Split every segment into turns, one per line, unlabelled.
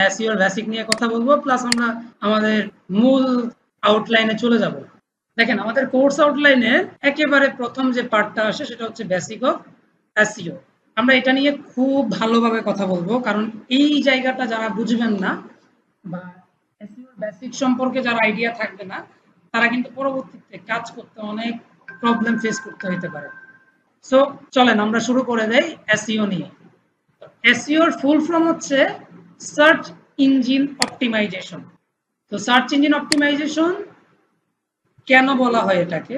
এসইওর basic নিয়ে কথা বলবো, প্লাস আমরা আমাদের মূল আউটলাইনে চলে যাব। দেখেন আমাদের কোর্স আউটলাইনে একেবারে প্রথম যে পার্টটা আসে সেটা হচ্ছে বেসিক অফ এসইও। আমরা এটা নিয়ে খুব ভালোভাবে কথা বলবো, কারণ এই জায়গাটা যারা বুঝবেন না বা এসইওর বেসিক সম্পর্কে যারা আইডিয়া থাকবে না, তারা কিন্তু পরবর্তীতে কাজ করতে অনেক প্রবলেম ফেস করতে হতে পারে। সো চলেন আমরা শুরু করে দেই এসইও নিয়ে। এসইওর ফুল ফর্ম হচ্ছে সার্চ ইঞ্জিন অপটিমাইজেশন। তো সার্চ ইঞ্জিন অপটিমাইজেশন কেন বলা হয় এটাকে,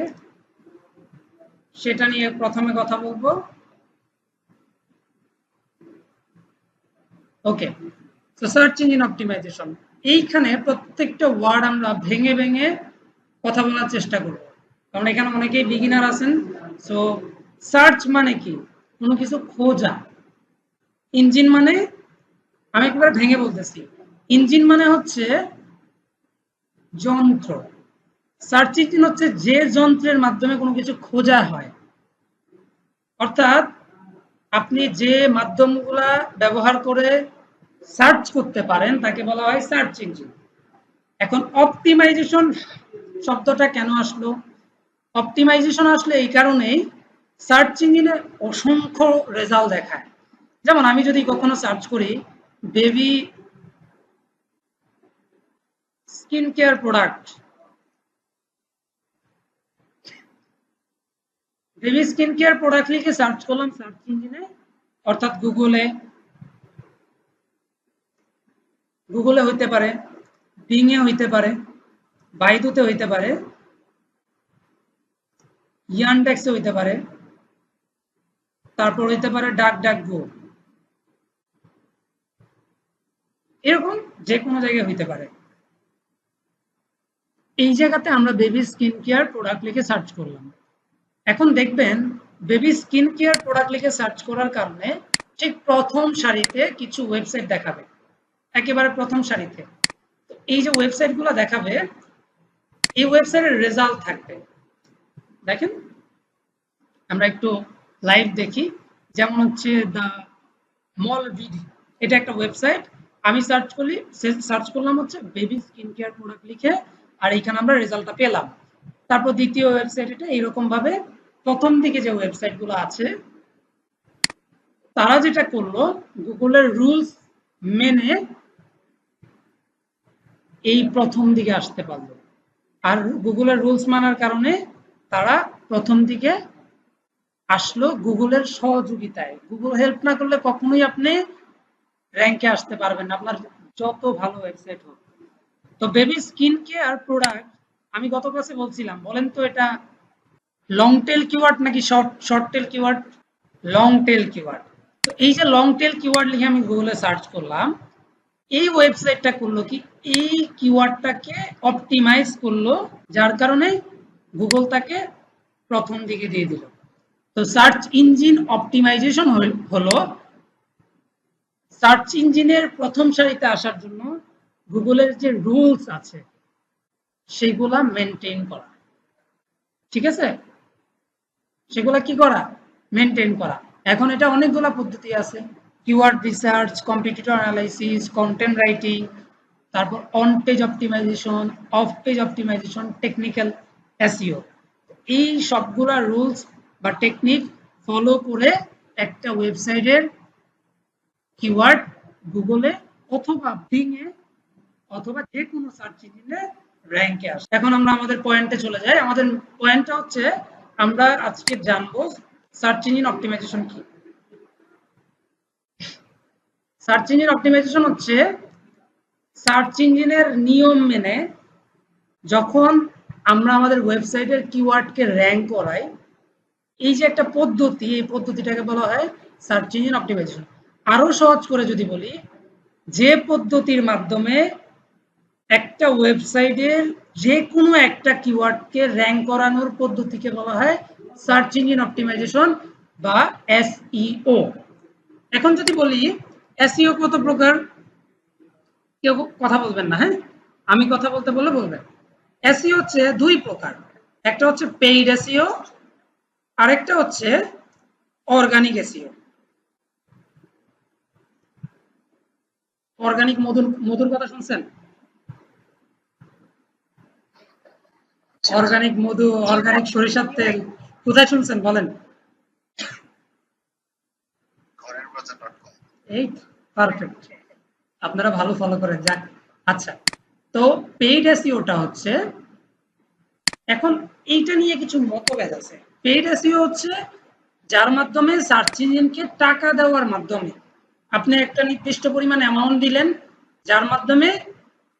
সেটা নিয়ে প্রথমে কথা বলবো। ওকে, তো সার্চ ইঞ্জিন অপটিমাইজেশন, এইখানে প্রত্যেকটা ওয়ার্ড আমরা ভেঙে ভেঙে কথা বলার চেষ্টা করব, কারণ এখানে অনেকেই বিগিনার আছেন। সো সার্চ মানে কি? কোনো কিছু খোঁজা। ইঞ্জিন মানে, আমি একবার ভেঙে বলতেছি, ইঞ্জিন মানে হচ্ছে যন্ত্র। সার্চ ইঞ্জিন হচ্ছে যে যন্ত্রের মাধ্যমে কোনো কিছু খোঁজা হয়, অর্থাৎ আপনি যে মাধ্যমগুলা ব্যবহার করে সার্চ করতে পারেন তাকে বলা হয় সার্চ ইঞ্জিন। এখন অপটিমাইজেশন শব্দটা কেন আসলো? অপটিমাইজেশন আসলে এই কারণেই, সার্চ ইঞ্জিনে অসংখ্য রেজাল্ট দেখায়। যেমন আমি যদি কখনো সার্চ করি baby skin care product, baby skin care product লিখে সার্চ করলাম সার্চ ইঞ্জিনে, অর্থাৎ গুগলে হইতে পারে, বিংয়ে হইতে পারে, বাইদুতে হইতে পারে, ইয়ানডেক্সে হইতে পারে, তারপর হইতে পারে ডাক ডাক গো, এরকম যে কোনো জায়গায় হইতে পারে। এই জায়গাতে আমরা বেবি স্কিন কেয়ার প্রোডাক্ট লিখে সার্চ করলাম। এখন দেখবেন বেবি স্কিন কেয়ার প্রোডাক্ট লিখে সার্চ করার কারণে ঠিক প্রথম সারিতে কিছু ওয়েবসাইট দেখাবে, একেবারে প্রথম সারিতে। এই যে ওয়েবসাইটগুলো দেখাবে, এই ওয়েবসাইটের রেজাল্ট থাকবে। দেখেন আমরা একটু লাইভ দেখি, যেমন হচ্ছে দ্য মল ভিডি, এটা একটা ওয়েবসাইট। আমি সার্চ করলাম হচ্ছে বেবি স্কিন কেয়ার প্রোডাক্ট লিখে, আর এইখানে আমরা রেজাল্টটা পেলাম। তারপর দ্বিতীয় ওয়েবসাইট, এটা এইরকম ভাবে প্রথম দিকে যে ওয়েবসাইটগুলো আছে তারা যেটা করলো, গুগলের রুলস মেনে এই প্রথম দিকে আসতে পারলো। আর গুগলের রুলস মানার কারণে তারা প্রথম দিকে আসলো গুগলের সহযোগিতায়। গুগল হেল্প না করলে কখনোই আপনি র্যাঙ্কে আসতে পারবেন না, আপনার যত ভালো ওয়েবসাইট হোক। তো বেবি স্কিন কেয়ার প্রোডাক্ট, আমি গত ক্লাসে বলছিলাম, বলেন তো এটা লং টেল কিওয়ার্ড নাকি short tail keyword? Long tail keyword. তো এই যে লং টেল কিওয়ার্ড লিখে আমি গুগলে সার্চ করলাম, এই ওয়েবসাইটটা করলো কি, এই কিওয়ার্ডটাকে অপটিমাইজ করলো, যার কারণে গুগল তাকে প্রথম দিকে দিয়ে দিল। তো সার্চ ইঞ্জিন অপটিমাইজেশন হলো সার্চ ইঞ্জিনের প্রথম সারিতে আসার জন্য গুগলের যে রুলস আছে সেগুলা মেনটেন করা। ঠিক আছে, সেগুলা কি করা? মেনটেন করা। এখন এটা অনেকগুলা পদ্ধতি আছে, keyword research, competitor analysis, content writing, তারপর on page optimisation, off page optimisation, technical SEO. এই সবগুলা রুলস বা টেকনিক ফলো করে একটা ওয়েবসাইটের কিওয়ার্ড গুগলে অথবা বিংয়ে অথবা যে কোনো সার্চ ইঞ্জিনে র্যাঙ্কে আসে। এখন আমরা আমাদের পয়েন্টে চলে যাই। আমাদের পয়েন্টটা হচ্ছে আমরা আজকে জানবো সার্চ ইঞ্জিন অপটিমাইজেশন কি। সার্চ ইঞ্জিন অপটিমাইজেশন হচ্ছে সার্চ ইঞ্জিনের নিয়ম মেনে যখন আমরা আমাদের ওয়েবসাইটের কিওয়ার্ডকে র্যাঙ্ক করাই, এই যে একটা পদ্ধতি, এই পদ্ধতিটাকে বলা হয় সার্চ ইঞ্জিন অপটিমাইজেশন। আরো সহজ করে যদি বলি, যে পদ্ধতির মাধ্যমে একটা ওয়েবসাইটের যে কোনো একটা কিওয়ার্ডকে র্যাঙ্ক করানোর পদ্ধতিকে বলা হয় সার্চ ইঞ্জিন অপটিমাইজেশন বা এসইও। এখন যদি বলি এসইও কত প্রকার, কেউ কথা বলবেন না, হ্যাঁ, আমি কথা বলতে বললে বলবেন। এসইও হচ্ছে দুই প্রকার, একটা হচ্ছে পেইড এসইও, আরেকটা হচ্ছে অর্গানিক এসইও। অর্গানিক মধুর মধুর কথা শুনছেন? অর্গানিক মধু, অর্গানিক সরিষার তেল কোথায় শুনছেন বলেন? এই পারফেক্ট, আপনারা ভালো ফলো করেন, যাক। আচ্ছা, তো পেইড এসইওটা হচ্ছে, এখন এইটা নিয়ে কিছু মতভেদ আছে। পেইড এসইও হচ্ছে যার মাধ্যমে সার্চ ইঞ্জিনকে টাকা দেওয়ার মাধ্যমে আপনি একটা নির্দিষ্ট পরিমাণ অ্যামাউন্ট দিলেন, যার মাধ্যমে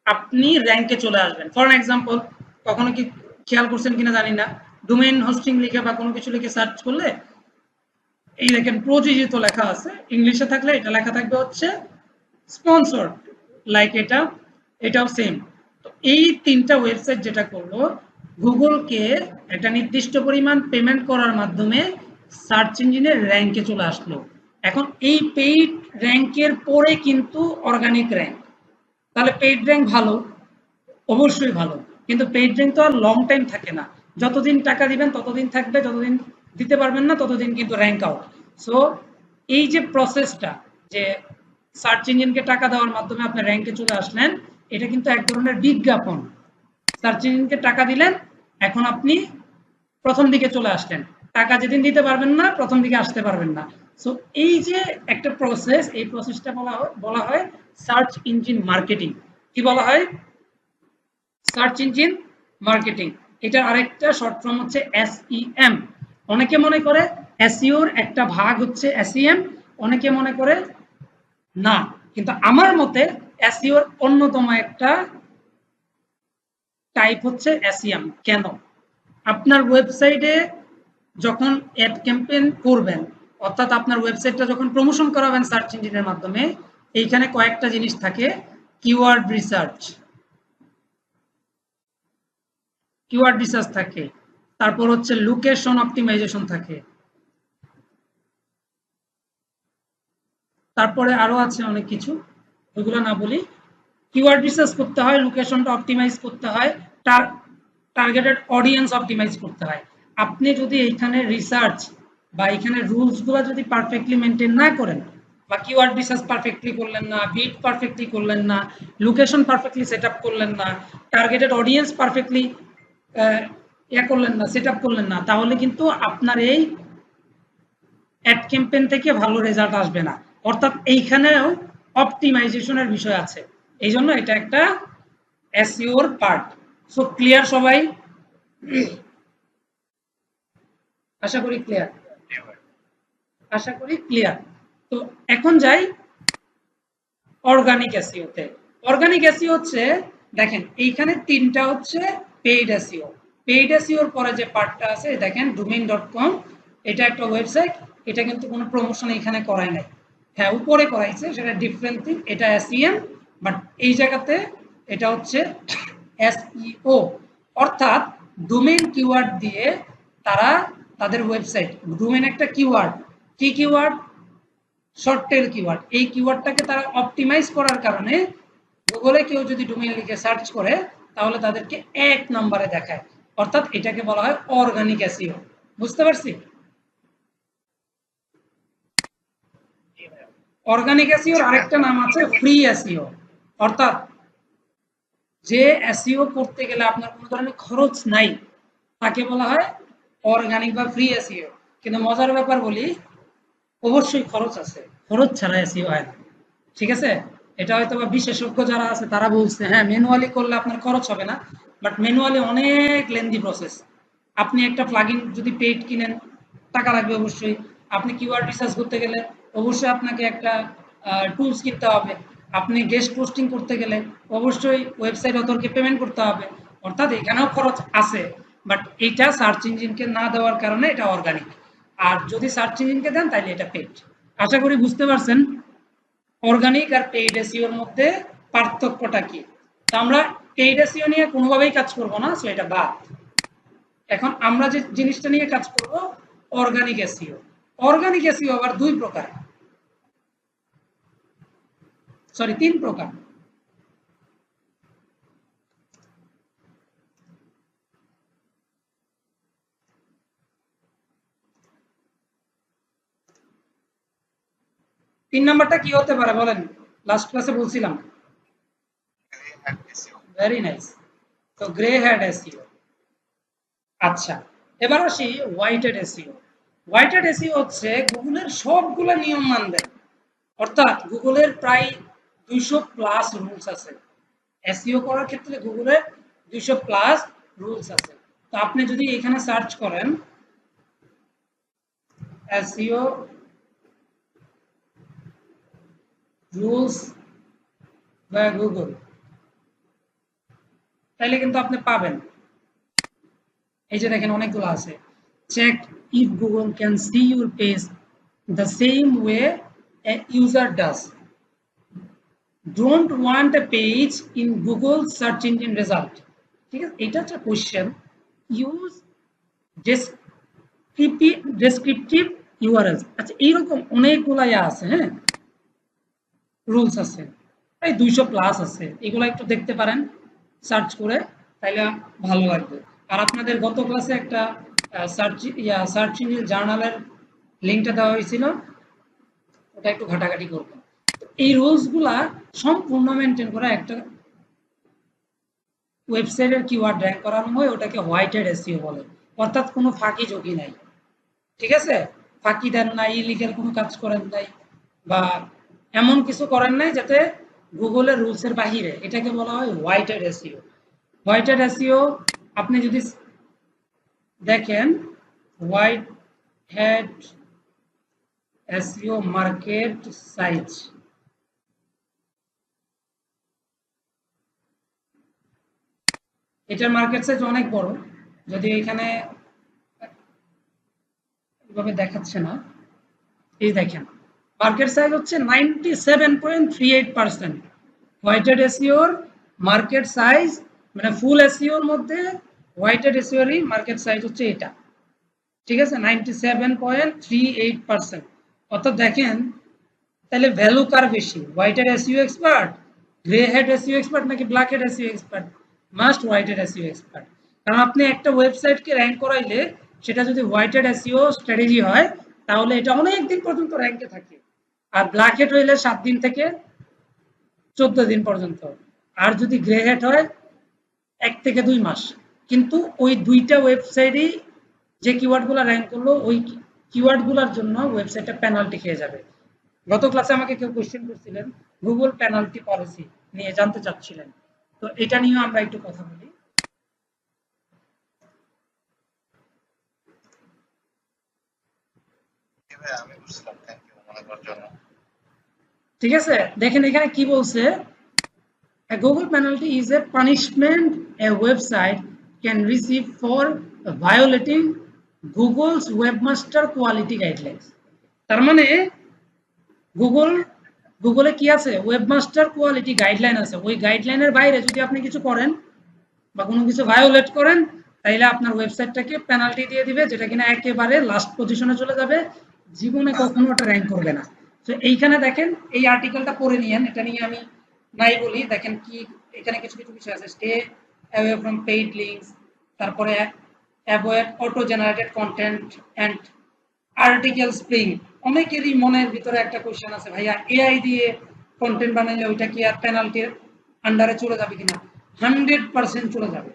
আপনি র্যাঙ্কে চলে আসবেন। ফর এক্সাম্পল, কখনো কি খেয়াল করছেন কিনা জানি না, ডোমেইন হোস্টিং লিখে বা কোনো কিছু লিখে সার্চ করলে এই দেখেন প্রযোজিত লেখা আছে, ইংলিশে থাকলে এটা লেখা থাকবে হচ্ছে স্পন্সর, লাইক এটা, এটাও সেম। তো এই তিনটা ওয়েবসাইট যেটা করলো, গুগলকে একটা নির্দিষ্ট পরিমাণ পেমেন্ট করার মাধ্যমে সার্চ ইঞ্জিনের র্যাঙ্কে চলে আসলো। এখন এই পেইড র্যাঙ্কের পরে কিন্তু অর্গানিক র্যাঙ্ক, তাহলে পেইড র্যাঙ্ক ভালো, অবশ্যই ভালো, কিন্তু পেইড র্যাঙ্ক তো আর লং টাইম থাকে না। যতদিন টাকা দিবেন ততদিন থাকবে, যতদিন দিতে পারবেন না ততদিন কিন্তু র্যাঙ্ক আউট। সো এই যে প্রসেসটা, যে সার্চ ইঞ্জিনকে টাকা দেওয়ার মাধ্যমে আপনি র্যাঙ্কে চলে আসলেন, এটা কিন্তু এক ধরনের বিজ্ঞাপন। সার্চ ইঞ্জিনকে টাকা দিলেন, এখন আপনি প্রথম দিকে চলে আসলেন। টাকা যেদিন দিতে পারবেন না, প্রথম দিকে আসতে পারবেন না। সো এই যে একটা প্রসেস, এই প্রসেসটা বলা হয় সার্চ ইঞ্জিন মার্কেটিং। কি বলা হয়? Search engine marketing. এটার আরেকটা শর্ট ফর্ম হচ্ছে এসইএম। অনেকে মনে করে এসইওর একটা ভাগ হচ্ছে এসইএম, অনেকে মনে করে না, কিন্তু আমার মতে এসইওর অন্যতম একটা টাইপ হচ্ছে এসইএম। কেন? আপনার ওয়েবসাইটে যখন অ্যাড ক্যাম্পেইন করবেন, অর্থাৎ আপনার ওয়েবসাইটটা যখন প্রমোশন করাবেন সার্চ ইঞ্জিনের মাধ্যমে, এইখানে কয়েকটা জিনিস থাকে। কিওয়ার্ড রিসার্চ, কিওয়ার্ড রিসার্চ থাকে, তারপর হচ্ছে লোকেশন অপটিমাইজেশন থাকে, তারপরে আরো আছে অনেক কিছু, ওইগুলো না বলি। কিওয়ার্ড রিসার্চ করতে হয়, লোকেশনটা অপটিমাইজ করতে হয়, টার্গেটেড অডিয়েন্স অপটিমাইজ করতে হয়। আপনি যদি এইখানে রিসার্চ বা এখানে রুলসগুলো যদি পারফেক্টলি মেনটেন না করেন, বা কিওয়ার্ড রিসার্চ পারফেক্টলি করলেন না, বিট পারফেক্টলি করলেন না, লোকেশন পারফেক্টলি সেট আপ করলেন না, টার্গেটেড অডিয়েন্স পারফেক্টলি করলেন না, সেট আপ করলেন না, তাহলে কিন্তু আপনার এই অ্যাড ক্যাম্পেইন থেকে ভালো রেজাল্ট আসবে না। অর্থাৎ এইখানেও অপটিমাইজেশনের বিষয় আছে, এই জন্য এটা একটা এসইওর পার্ট। সো ক্লিয়ার সবাই? আশা করি ক্লিয়ার, আশা করি ক্লিয়ার। তো এখন যাই অর্গানিক এসইওতে। অর্গানিক এসইও হচ্ছে, দেখেন এইখানে তিনটা হচ্ছে পেইড এসইও। পেইড এসইওর পরে যে পার্টটা আছে দেখেন domain.com, এটা একটা ওয়েবসাইট, এটা কিন্তু কোনো প্রমোশন এখানে করায় নাই। হ্যাঁ, উপরে করাইছে, সেটা ডিফারেন্ট থিং, এটা এসইএম, বাট এই জায়গাতে এটা হচ্ছে এসইও। অর্থাৎ ডোমেইন কিওয়ার্ড দিয়ে তারা তাদের ওয়েবসাইট, ডোমেইন একটা কিওয়ার্ড, কি কিওয়ার্ড? Short tail keyword. এই কিওয়ার্ডটাকে তারা অপটিমাইজ করার কারণে গুগলে কেউ যদি ডোমেইন লিখে সার্চ করে, তাহলে তাদেরকে 1 নম্বরে দেখায়। অর্থাৎ এটাকে বলা হয় অর্গানিক এসইও। বুঝতে পারছি? অর্গানিক এসইওর আরেকটা নাম আছে ফ্রি এসইও। অর্থাৎ যে এসইও করতে গেলে আপনার কোনো ধরনের খরচ নাই, তাকে বলা হয় অর্গানিক বা ফ্রি এসইও। কিন্তু মজার ব্যাপার বলি, অবশ্যই খরচ আছে, খরচ ছাড়া এসইও হয় না। ঠিক আছে? এটা হয়তো বা বিশেষজ্ঞ যারা আছে তারা বলছে হ্যাঁ ম্যানুয়ালি করলে আপনার খরচ হবে না, বাট ম্যানুয়ালি অনেক লেন্দি প্রসেস। আপনি একটা প্লাগইন যদি পেইড কিনেন, টাকা লাগবে অবশ্যই। আপনি কিওয়ার্ড রিসার্চ করতে গেলে অবশ্যই আপনাকে একটা টুলস কিনতে হবে। আপনি গেস্ট পোস্টিং করতে গেলে অবশ্যই ওয়েবসাইট অথরকে পেমেন্ট করতে হবে। অর্থাৎ এখানেও খরচ আছে, বাট এটা সার্চ ইঞ্জিনকে না দেওয়ার কারণে এটা অর্গানিক। আর যদি সার্চ ইঞ্জিনকে দেন তাহলে এটা পেইড। আশা করি বুঝতে পারছেন অর্গানিক আর পেইড এসইওর মধ্যে পার্থক্যটা কি। তো আমরা পেইড এসইও নিয়ে কোনোভাবেই কাজ করব না, সো এটা বাদ। এখন আমরা যে জিনিসটা নিয়ে কাজ করব, অর্গানিক এসইও। অর্গানিক এসইও আবার দুই প্রকার, সরি 3 প্রকার। তিন নাম্বারটা কি হতে পারে বলেন? লাস্ট ক্লাসে বলছিলাম। Very nice. তো গ্রে হ্যাট এসইও। আচ্ছা, এবার আসি হোয়াইটেড এসইও। হোয়াইটেড এসইও হচ্ছে গুগলের সবগুলো নিয়ম মানবে, অর্থাৎ গুগলের প্রায় 200 প্লাস রুলস আছে। এসইও করার ক্ষেত্রে গুগলের 200 প্লাস রুলস আছে। তো আপনি যদি এখানে সার্চ করেন এসইও রুলস বা গুগল, তাইলে কিন্তু আপনি পাবেন। এই যে দেখেন অনেকগুলো আছে। Check if Google can see your page the same way a user does, don't want a page in Google search engine result. ঠিক আছে, এটা হচ্ছে কোশ্চেন। Use descriptive URL. আচ্ছা, এইরকম অনেকগুলা আছে, হ্যাঁ, রুলস আছে, প্রায় 200 প্লাস আছে। এগুলো একটু দেখতে পারেন সার্চ করে, তাইলে ভালো লাগবে। আর আপনাদের গত ক্লাসে একটা সার্চ ইঞ্জিন জার্নালের লিঙ্কটা দেওয়া হয়েছিল, ওটা একটু ঘাটাঘাটি করবেন। এই রুলসগুলা সম্পূর্ণ মেনটেন করা একটা ওয়েবসাইটের কিওয়ার্ড র্যাঙ্ক করানো হয়, ওটাকে হোয়াইটেড এসইও বলে। অর্থাৎ কোনো ফাঁকি ঝুঁকি নাই, ঠিক আছে, ফাঁকি দেন নাই, ইলিগাল কোনো কাজ করেন নাই, বা এমন কিছু করেন নাই যাতে গুগলের রুলসের বাহিরে, এটাকে বলা হয় হোয়াইটেড এসইও। হোয়াইটেড এসইও আপনি যদি দেখেন, white hat SEO market size, এটার মার্কেট সাইজ অনেক বড়, যদি এখানে এভাবে দেখাচ্ছে না। এই দেখেন মার্কেট সাইজ হচ্ছে 97.38%। হোয়াইটেড এসইওর মার্কেট সাইজ, মানে ফুল এসইওর মধ্যে হোয়াইটেড এসইওরই মার্কেট সাইজ হচ্ছে এটা, ঠিক আছে, 97.38%। অর্থাৎ দেখেন, তাহলে ভ্যালু কার বেশি, white hat SEO expert, grey hat SEO expert, নাকি black hat SEO expert? Must white hat SEO expert. কারণ আপনি একটা ওয়েবসাইটকে র্যাঙ্ক করাইলে, সেটা যদি হোয়াইটেড এসইও স্ট্র্যাটেজি হয়, তাহলে এটা অনেক দিন পর্যন্ত র্যাঙ্কে থাকে। আর ব্ল্যাক হেড হইলে 7 দিন থেকে 14 দিন পর্যন্ত। আর যদি গ্রে হেড হয় 1 থেকে 2 মাস। কিন্তু ওই দুইটা ওয়েবসাইটই যে কিওয়ার্ডগুলো র্যাঙ্ক করলো, ওই কিওয়ার্ডগুলোর জন্য ওয়েবসাইটটা পেনাল্টি খেয়ে যাবে। গত ক্লাসে আমাকে কেউ কোশ্চেন করছিলেন গুগল পেনাল্টি পলিসি নিয়ে, জানতে চাচ্ছিলেন, তো এটা নিয়েও আমরা একটু কথা বলি। ঠিক আছে, দেখেন এখানে কি বলছে, a Google penalty is a punishment a website can receive for violating Google's webmaster quality guidelines। তার মানে গুগলে কি আছে, ওয়েবমাস্টার কোয়ালিটি গাইডলাইন আছে। ওই গাইডলাইনের বাইরে যদি আপনি কিছু করেন বা কোনো কিছু ভায়োলেট করেন, তাইলে আপনার ওয়েবসাইটটাকে পেনাল্টি দিয়ে দিবে, যেটা কিনা একেবারে লাস্ট পজিশনে চলে যাবে, জীবনে কখনো ওটা র্যাঙ্ক করবে না। তো এইখানে দেখেন, এই আর্টিকেলটা পড়ে নিয়েন, এটা নিয়ে আমি নাই বলি। দেখেন কি এখানে কিছু কিছু বিষয় আছে, stay away from paid links, তারপরে avoid auto generated content and article spring. অনেকেরই মনের ভিতরে একটা কোশ্চেন আছে, ভাইয়া এআই দিয়ে কন্টেন্ট বানাইলে ওইটা কি আর পেনাল্টির আন্ডারে চলে যাবে কিনা? 100% চলে যাবে।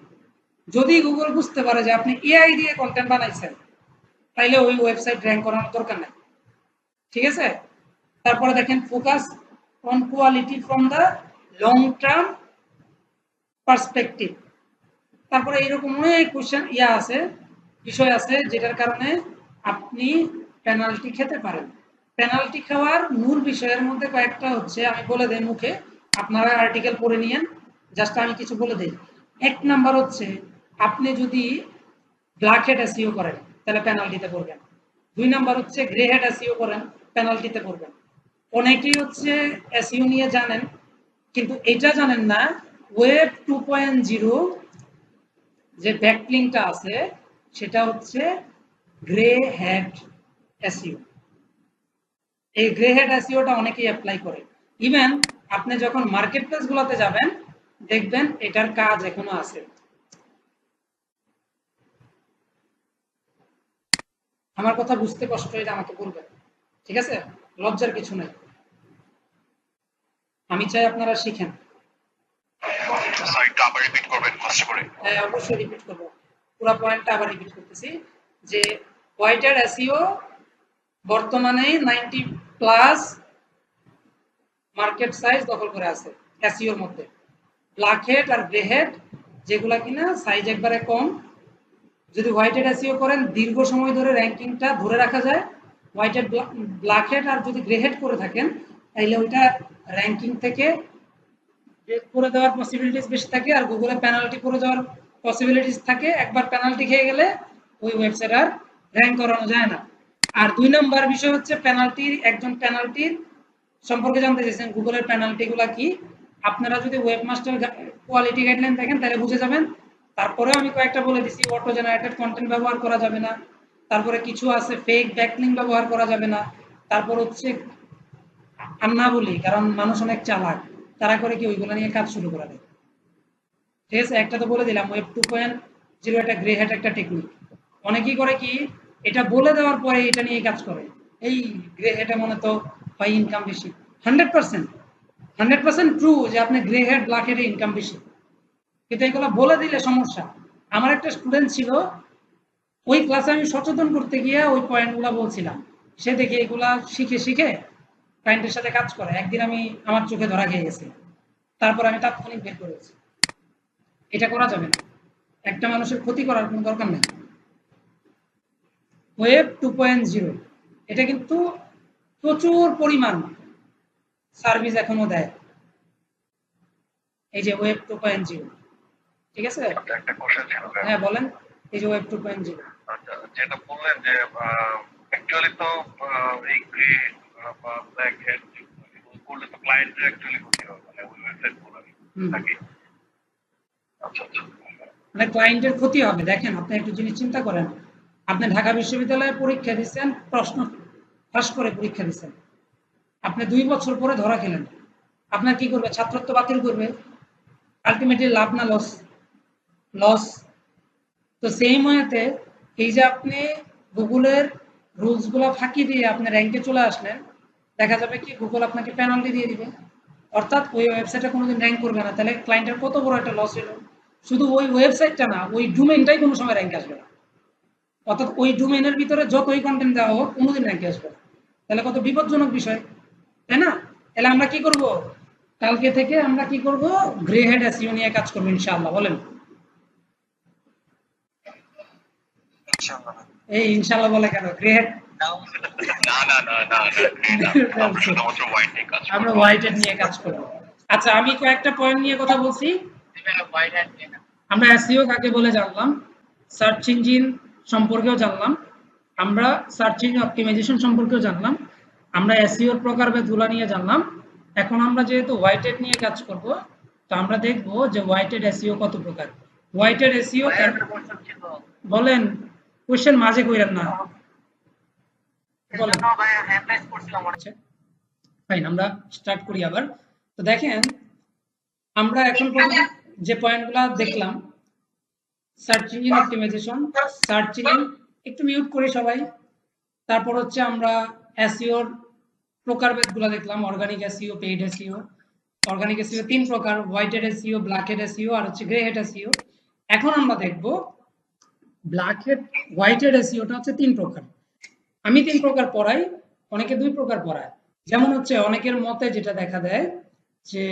যদি গুগল বুঝতে পারে যে আপনি এআই দিয়ে কন্টেন্ট বানাইছেন, তাইলে ওই ওয়েবসাইট র্যাঙ্ক করানোর দরকার নাই, ঠিক আছে। তারপরে দেখেন focus on quality from the long term perspective. তারপরে এরকম অনেক কোশ্চেন আছে, বিষয় আছে, যেটার কারণে আপনি পেনাল্টি খেতে পারেন। পেনাল্টি খাওয়ার মূল বিষয়ের মধ্যে কয়েকটা হচ্ছে, আমি বলে দেই মুখে, আপনারা আর্টিকেল পড়ে নিয়েন, জাস্ট আমি কিছু বলে দিই। 1 নাম্বার হচ্ছে, আপনি যদি ব্ল্যাক হেড এসইও করেন তাহলে পেনাল্টিতে পড়বেন। 2 নাম্বার হচ্ছে গ্রে হেড এসইও করেন, পেনাল্টিতে পড়বেন। অনেকেই হচ্ছে এসইও নিয়ে জানেন, কিন্তু এটা জানেন না ওয়েব 2.0 যে ব্যাকলিংকটা আছে, সেটা হচ্ছে গ্রে হ্যাট এসইও। এই গ্রে হ্যাট এসইওটা অনেকেই অ্যাপ্লাই করে। ইভেন আপনি যখন মার্কেট প্লেস গুলোতে যাবেন, দেখবেন এটার কাজ এখনো আছে। আমার কথা বুঝতে কষ্ট হলে আমাকে বলবেন, ঠিক আছে, লজ্জার কিছু নাই। আমি চাই আপনারা শিখেন।
সাইটটা আবার রিপিট করবেন কষ্ট করে।
হ্যাঁ, অবশ্যই রিপিট করব। পুরো পয়েন্টটা আবার রিপিট করতেছি যে হোয়াইটের এসইও বর্তমানে 90 প্লাস মার্কেট সাইজ দখল করে আছে এসইওর মধ্যে। ব্ল্যাক হেড আর গ্রে হেড যেগুলা কিনা সাইজ একবারে কম, যদি হোয়াইটেড এসইও করেন দীর্ঘ সময় ধরে র্যাঙ্কিংটা ধরে রাখা যায়। হোয়াইটেড ব্ল্যাক হেড আর যদি গ্রে হেড করে থাকেন তাহলে ওইটা র্যাঙ্কিং থেকে ব্রেক করে দেওয়ার পসিবিলিটিস বেশি থাকে, আর গুগলে পেনাল্টি করে দেওয়ার পসিবিলিটিস থাকে। একবার পেনাল্টি খেয়ে গেলে ওই ওয়েবসাইট আর র্যাঙ্ক করানো যায় না। আর 2 নম্বর বিষয় হচ্ছে একজন পেনাল্টির সম্পর্কে জানতে চাইছেন, গুগলের পেনাল্টিগুলো কি। আপনারা যদি ওয়েবমাস্টার কোয়ালিটি গাইডলাইন দেখেন তাহলে বুঝে যাবেন। তারপরেও আমি কয়েকটা বলে দিছি, অটো জেনারেটেড কন্টেন্ট ব্যবহার করা যাবে না, তারপরে কিছু আছে ফেক ব্যাকলিঙ্ক ব্যবহার করা যাবে না, তারপর হচ্ছে আর না বলি কারণ মানুষ অনেক চালাক, তারা করে কি ওইগুলো নিয়ে কাজ শুরু করে দেয়। ঠিক আছে, একটা তো বলে দিলাম ওয়েব 2.0 একটা গ্রে হ্যাট একটা টেকনিক। অনেকেই করে কি এটা বলে দেওয়ার পরে এটা নিয়ে কাজ করে, এই গ্রে হ্যাটে মনে তো হয় ইনকাম বেশি। 100% ট্রু যে আপনি গ্রে হ্যাট ব্ল্যাক হ্যাটে ইনকাম বেশি, কিন্তু এগুলো বলে দিলে সমস্যা। আমার একটা স্টুডেন্ট ছিল, ওই ক্লাসে আমি সচেতন করতে গিয়ে ওই পয়েন্টগুলো বলছিলাম, সে দেখে এগুলা শিখে শিখে ক্লায়েন্টের সাথে কাজ করে। একদিন আমি আমার চোখে ধরা খেয়ে গেছি, তারপর আমি তাৎক্ষণিক বের করেছি। এটা করা যাবে না, একটা মানুষের ক্ষতি করার কোনো দরকার নেই। ওয়েব 2.0 এটা কিন্তু প্রচুর পরিমাণ সার্ভিস এখনো দেয়, এই যে ওয়েব 2.0। ঠিক আছে,
একটা কোশ্চেন ছিল।
হ্যাঁ বলেন। এই যে ওয়েব 2.0
যেটা বললেন যে অ্যাকচুয়ালি তো এই গ্রে বা ব্ল্যাক হেড করলে তো ক্লায়েন্টের অ্যাকচুয়ালি ক্ষতি হবে, মানে ওই ওয়েবসাইট গুলো নাকি? আচ্ছা আচ্ছা,
মানে ক্লায়েন্টের ক্ষতি হবে। দেখেন, আপনি একটা জিনিস চিন্তা করেন, আপনি ঢাকা বিশ্ববিদ্যালয়ে পরীক্ষা দিচ্ছেন, প্রশ্ন ফাঁস করে পরীক্ষা দিচ্ছেন, আপনি 2 বছর পরে ধরা খেলেন, আপনার কি করবে? ছাত্রত্ব বাতিল করবে। আলটিমেটলি লাভ না লস? লস। তো সেম ওয়েতে এই যে আপনি গুগলের রুলসগুলো ফাঁকি দিয়ে আপনি র্যাঙ্কে চলে আসলেন, দেখা যাবে কি গুগল আপনাকে পেনাল্টি দিয়ে দিবে, অর্থাৎ ওই ওয়েবসাইটে কোনোদিন র্যাঙ্ক করবে না। তাহলে ক্লায়েন্টের কত বড় একটা লস হলো। শুধু ওই ওয়েবসাইটটা না, ওই ডোমেইনটাই কোনো সময় র্যাঙ্ক আসবে না। অর্থাৎ ওই ডোমেইনের ভিতরে যতই কন্টেন্ট দেওয়া হোক কোনোদিন র্যাঙ্কে আসবে না। তাহলে কত বিপজ্জনক বিষয়, তাই না? তাহলে আমরা কি করব? কালকে থেকে আমরা কি করব? গ্রে হেড এসইও নিয়ে কাজ করবো ইনশাআল্লাহ। বলেন।
ইনশাআল্লাহ।
এই ইনশাআল্লাহ বলে কেন? গ্রে হেড
না না না না
আমরা হোয়াইট হেড নিয়ে কাজ করব। আচ্ছা, আমি কয়েকটা পয়েন্ট নিয়ে কথা বলছি। আমরা এসইও কাকে বলে জানলাম, সার্চ ইঞ্জিন সম্পর্কেও জানলাম, আমরা সার্চ ইঞ্জিন অপটিমাইজেশন সম্পর্কেও জানলাম, আমরা এসইওর প্রকারভেদগুলো নিয়ে জানলাম। এখন আমরা যেহেতু হোয়াইটেড নিয়ে কাজ করব, তো আমরা দেখব যে হোয়াইটেড এসইও কত প্রকার। হোয়াইটেড এসইও বলেন, কোশ্চেন মাঝে কইরেন না। বলেন। ফাইন, আমরা স্টার্ট করি আবার। তো দেখেন, আমরা এখন পর্যন্ত যে পয়েন্টগুলো দেখলাম, search engine optimization, search engine একটু মিউট করি সবাই। তারপর হচ্ছে আমরা এসইওর প্রকারভেদগুলো দেখলাম, organic SEO, paid SEO. Organic SEO 3 প্রকার, white hat SEO, black hat SEO আর হচ্ছে গ্রে হেড এসইও। এখন আমরা দেখব ব্ল্যাক হেড হোয়াইট হেড এসইওটা হচ্ছে 3 প্রকার। আমি 3 প্রকার পড়াই, অনেকে 2 প্রকার পড়ায়। যেমন হচ্ছে অনেকের মতে যেটা দেখা দেয় যে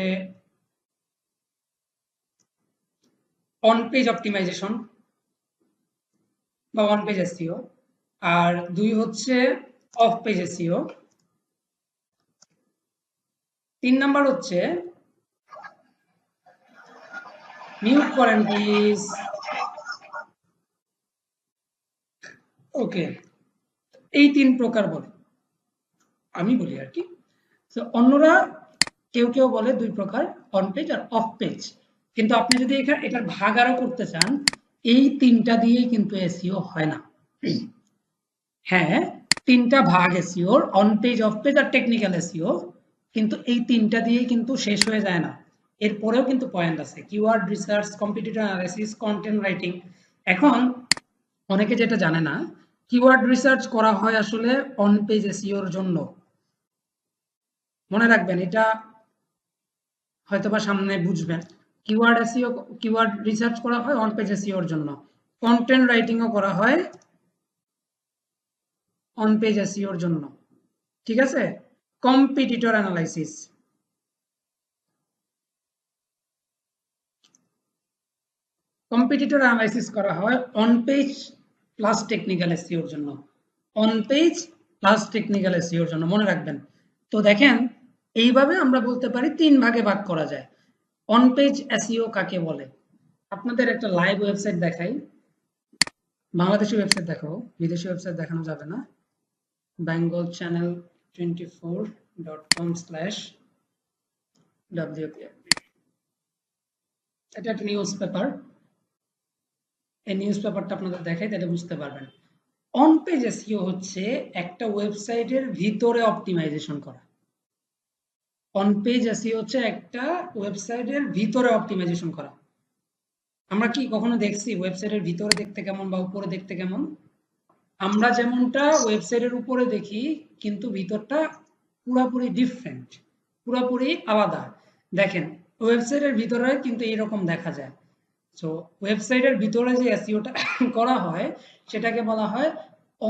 অন পেজ অপটিমাইজেশন বা অন পেজ এসইও, আর 2 হচ্ছে অফ পেজ এসইও। 3 নাম্বার হচ্ছে, মিউট করেন প্লিজ। ওকে, এই 3 প্রকার বলে, আমি বলি আর কি। তো অন্যরা কেউ কেউ বলে 2 প্রকার, অন পেজ আর অফ পেজ। কিন্তু আপনি যদি এটার ভাগ আরো করতে চান, এই 3টা দিয়েই কিন্তু এসইও হয় না। হ্যাঁ, 3টা ভাগ এসইওর, অন পেজ, অফ পেজ আর টেকনিক্যাল এসইও, কিন্তু এই 3টা দিয়েই কিন্তু শেষ হয়ে যায় না। এরপরেও কিন্তু পয়েন্ট আছে, keyword research, competitor analysis, content writing. এখন অনেকে যেটা জানে না, কিওয়ার্ড রিসার্চ করা হয় আসলে অন পেজ এসইওর জন্য। মনে রাখবেন, এটা হয়তোবা সামনে বুঝবেন। কিওয়ার্ড এসইও, কিওয়ার্ড রিসার্চ করা হয় অন পেজ এসইওর জন্য, কন্টেন্ট রাইটিংও করা হয় অন পেজ এসইওর জন্য, ঠিক আছে? কম্পিটিটর অ্যানালাইসিস, কম্পিটিটর অ্যানালাইসিস করা হয় অন পেজ প্লাস টেকনিক্যাল এসইওর জন্য, অন পেজ প্লাস টেকনিক্যাল এসইওর জন্য, মনে রাখবেন। তো দেখেন এইভাবে আমরা বলতে পারি 3 ভাগে ভাগ করা যায়। অন পেজ এসইও কাকে বলে? আপনাদের একটা লাইভ ওয়েবসাইট দেখাই, বাংলাদেশি ওয়েবসাইট দেখাবো, বিদেশি ওয়েবসাইট দেখানো যাবে না। bengalchannel24.com/WPFB, এটা একটা নিউজ পেপার। এই নিউজ পেপারটা আপনাদের দেখাই, তাহলে বুঝতে পারবেন। অন পেজ এসইও হচ্ছে একটা ওয়েবসাইটের ভিতরে অপটিমাইজেশন করা। অন পেজ এসইও হচ্ছে একটা ওয়েবসাইটের ভিতরে অপটিমাইজেশন করা। আমরা কি কখনো দেখছি ওয়েবসাইটের ভিতরে দেখতে কেমন বা উপরে দেখতে কেমন? আমরা যেমনটা ওয়েবসাইটের উপরে দেখি, কিন্তু ভিতরটা পুরোপুরি ডিফারেন্ট, পুরোপুরি আলাদা। দেখেন ওয়েবসাইটের ভিতরে কিন্তু এরকম দেখা যায়। সো ওয়েবসাইটের ভিতরে যে এসইওটা করা হয় সেটাকে বলা হয়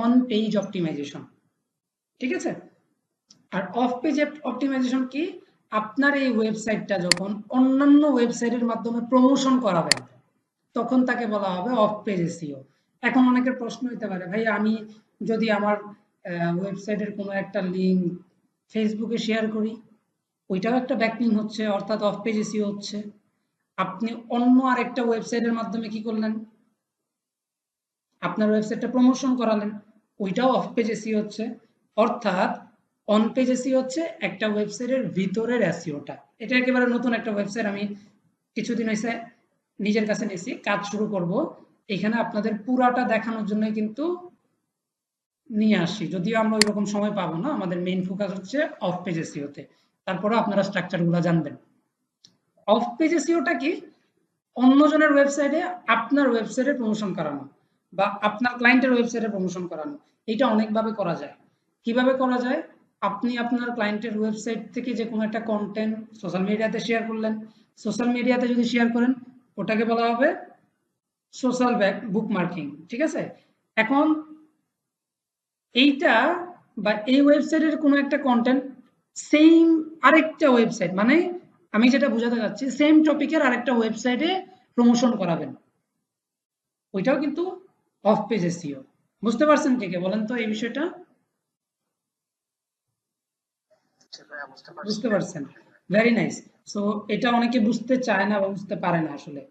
অন পেজ অপটিমাইজেশন, ঠিক আছে? আর অফ পেজ অপটিমাইজেশন কি? আপনার এই ওয়েবসাইটটা যখন অন্যান্য ওয়েবসাইটের মাধ্যমে প্রমোশন করাবেন তখন তাকে বলা হবে অফ পেজ এসইও। এখন অনেকের প্রশ্ন হতে পারে, ভাই আমি যদি আমার ওয়েবসাইটের কোনো একটা লিঙ্ক ফেসবুকে শেয়ার করি, ওইটাও একটা ব্যাকলিঙ্ক হচ্ছে, অর্থাৎ অফ পেজ এসইও হচ্ছে। আপনি অন্য আরেকটা ওয়েবসাইটের মাধ্যমে কি করলেন, আপনার ওয়েবসাইটটা প্রমোশন করালেন, ওইটাও অফ পেজ এসইও হচ্ছে। অর্থাৎ অন পেজ এসইও হচ্ছে একটা ওয়েবসাইটের ভিতরের এসইওটা। এটা একেবারে নতুন একটা ওয়েবসাইট, আমি কিছুদিন হয়েছে নিজের কাছে নিয়েছি, কাজ শুরু করব। এখানে আপনাদের পুরাটা দেখানোর জন্য কিন্তু নিয়ে আসি, যদিও আমরা ওইরকম সময় পাবো না, আমাদের মেইন ফোকাস হচ্ছে অফ পেজ এসইওতে। তারপরে আপনারা স্ট্রাকচারগুলো জানবেন। অফ পেজ এসইওটা কি? অন্যজনের ওয়েবসাইটে আপনার ওয়েবসাইটে প্রমোশন করানো বা আপনার ক্লায়েন্টের ওয়েবসাইটে প্রমোশন করানো, এটা অনেকভাবে করা যায়। কিভাবে করা যায়? আপনি আপনার ক্লায়েন্টের ওয়েবসাইট থেকে যে কোনো একটা কন্টেন্ট সোশ্যাল মিডিয়াতে শেয়ার করলেন, সোশ্যাল মিডিয়াতে যদি শেয়ার করেন ওটাকে বলা হবে সোশ্যাল বুকমার্কিং, ঠিক আছে? এখন এইটা বা এই ওয়েবসাইটের কোনো একটা কন্টেন্ট সেম আরেকটা ওয়েবসাইট, মানে আমি যেটা বোঝাতে চাচ্ছি সেম টপিকের আরেকটা ওয়েবসাইটে প্রমোশন করাবেন, ওইটাও কিন্তু অফ পেজ এসইও। বুঝতে পারছেন ঠিক বলেন তো এই বিষয়টা? বুঝতে পারছেন? Very nice. সো এটা অনেকে বুঝতে চায় না বা বুঝতে পারে না আসলে।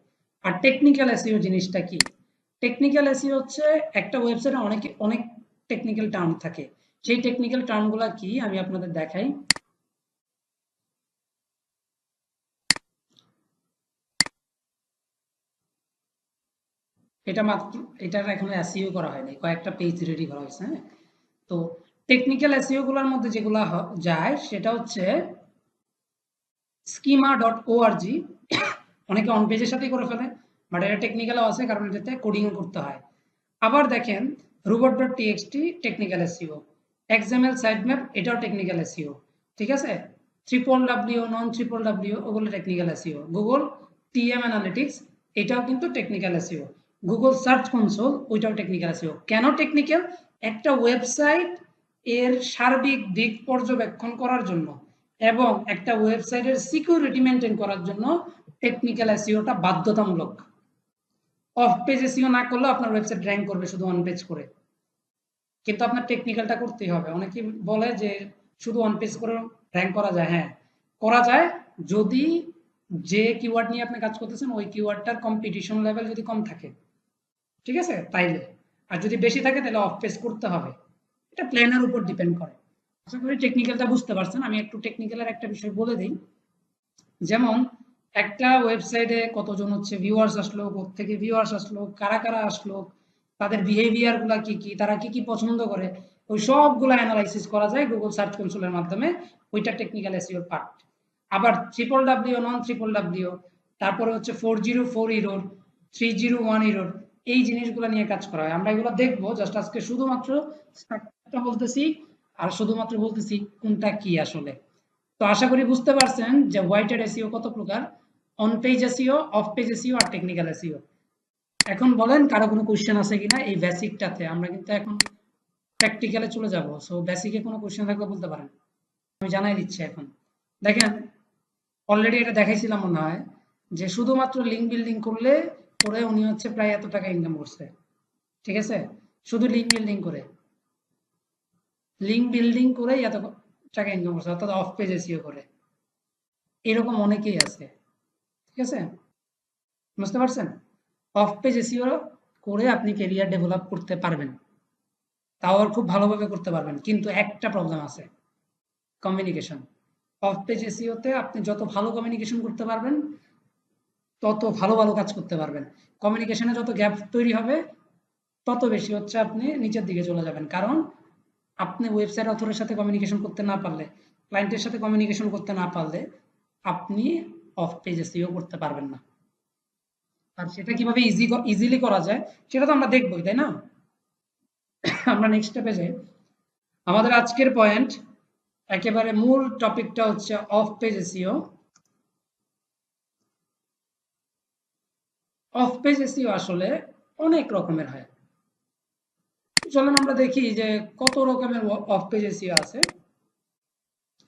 আর টেকনিক্যাল এসইও জিনিসটা কি? টেকনিক্যাল এসইও হচ্ছে একটা ওয়েবসাইটে অনেক টেকনিক্যাল টার্ম থাকে। সেই টেকনিক্যাল টার্মগুলো কি আমি আপনাদের দেখাই। এটা মাত্র, এটার এখনো এসইও করা হয়নি, কয়েকটা পেজ রেডি করা হয়েছে। হ্যাঁ, তো টেকনিক্যাল এসইও গুলোর মধ্যে যেগুলো যায় সেটা হচ্ছে schema.org, অনেকে অন পেজের সাথেই করে ফেলে, বাট এটা টেকনিক্যালও আছে কারণ এটাতে কোডিংও করতে হয়। আবার দেখেন robot.txt technical SEO, XML sitemap এটাও টেকনিক্যাল এসইও, ঠিক আছে? www নন www ওগুলো technical SEO. Google TM analytics এটাও কিন্তু technical SEO. Google search console ওইটাও টেকনিক্যাল এসইও। কেন টেকনিক্যাল? একটা ওয়েবসাইট এর সার্বিক দিক পর্যবেক্ষণ করার জন্য এবং একটা ওয়েবসাইটের সিকিউরিটি মেনটেন করার জন্য টেকনিক্যাল এসইওটা বাধ্যতামূলক। অফ পেজ এসইও না করলেও আপনার ওয়েবসাইট র‍্যাঙ্ক করবে শুধু অন পেজ করে, কিন্তু আপনার টেকনিক্যালটা করতেই হবে। অনেকে বলে যে শুধু অন পেজ করে র‍্যাঙ্ক করা যায়, হ্যাঁ করা যায়, যদি যে কিওয়ার্ড নিয়ে আপনি কাজ করতেছেন ওই কিওয়ার্ডটার কম্পিটিশন লেভেল যদি কম থাকে, ঠিক আছে, তাইলে। আর যদি বেশি থাকে তাহলে অফ পেজ করতে হবে। এটা প্ল্যানের উপর ডিপেন্ড করে। আশা করি টেকনিক্যালটা বুঝতে পারছেন। আমি একটু টেকনিক্যালের একটা বিষয় বলে দিই। যেমন একটা ওয়েবসাইটে কতজন হচ্ছে ভিউয়ার্স আসলো, কোত্থেকে ভিউয়ার্স আসলো, কারা কারা আসলো, তাদের বিহেভিয়ার গুলা কি কি, তারা কি কি পছন্দ করে, ওই সবগুলা অ্যানালাইসিস করা যায় গুগল সার্চ কনসোলের মাধ্যমে। ওইটা টেকনিক্যাল এসইওর পার্ট। আবার www নন www, তারপরে হচ্ছে 404 এরর, 301 এরর, এই জিনিসগুলো নিয়ে কাজ করা হয়। আমরা এগুলো দেখবো, জাস্ট আজকে শুধুমাত্র স্ট্রাকচারটা বলতেছি আর শুধুমাত্র বলতেছি কোনটা কি আসলে। তো আশা করি বুঝতে পারছেন যে ওয়াইটেড এসইও কত প্রকার, on page SEO, off page SEO আর টেকনিক্যাল এসইও। এখন বলেন কারো কোনো কোশ্চেন আছে কিনা এই বেসিকটাতে? আমরা কিন্তু এখন প্র্যাকটিক্যালে চলে যাব। সো বেসিকে কোনো কোশ্চেন থাকলে বলতে পারেন, আমি জানাই দিচ্ছি এখন। দেখেন অলরেডি এটা দেখাইছিলাম মনে হয় যে শুধুমাত্র লিঙ্ক বিল্ডিং করে উনি হচ্ছে প্রায় এত টাকা ইনকাম করছে। ঠিক আছে, শুধু লিঙ্ক বিল্ডিং করে এত টাকা ইনকাম করছে, অর্থাৎ অফ পেজ এসইও করে। এরকম অনেকেই আছে। ঠিক আছে, বুঝতে পারছেন? অফ পেজ এসইও করে আপনি ক্যারিয়ার ডেভেলপ করতে পারবেন, তাও আর খুব ভালোভাবে করতে পারবেন, কিন্তু একটা প্রবলেম আছে, কমিউনিকেশন। অফ পেজ এসইওতে আপনি যত ভালো কমিউনিকেশন করতে পারবেন তত ভালো ভালো কাজ করতে পারবেন। কমিউনিকেশনে যত গ্যাপ তৈরি হবে তত বেশি হচ্ছে আপনি নিচের দিকে চলে যাবেন। কারণ আপনি ওয়েবসাইট অথরের সাথে কমিউনিকেশন করতে না পারলে, ক্লায়েন্টের সাথে কমিউনিকেশন করতে না পারলে আপনি অফ পেজ এসইও করতে পারবেন না। আর সেটা কিভাবে ইজিলি করা যায় সেটা তো আমরা দেখবই, তাই না? আমরা নেক্সট স্টেপে যাই। আমাদের আজকের পয়েন্ট, একেবারে মূল টপিকটা হচ্ছে of page SEO. Off page SEO আসলে অনেক রকমের হয়। চলেন আমরা দেখি যে কত রকমের অফ পেজ এসইও আছে।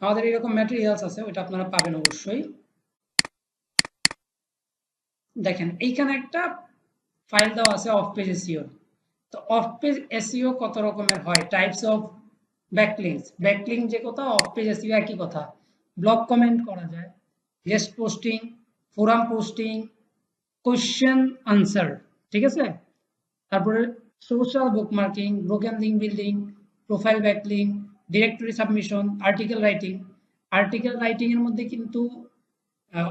আমাদের এরকম ম্যাটেরিয়ালস আছে, ওইটা আপনারা পাবেন অবশ্যই। দেখেন এইখানে একটা ফাইল দেওয়া আছে অফ পেজ এসইও। তো অফ পেজ এসইও কত রকমের হয়, টাইপস অফ ব্যাকলিংস। ব্যাকলিংক যে কথা, অফ পেজ এসইও একই কথা। ব্লগ কমেন্ট করা যায়, guest posting, forum posting, question answer, ঠিক আছে? তারপরে social bookmarking, broken link building, profile backlink, directory submission, article writing. Article writing এর মধ্যে কিন্তু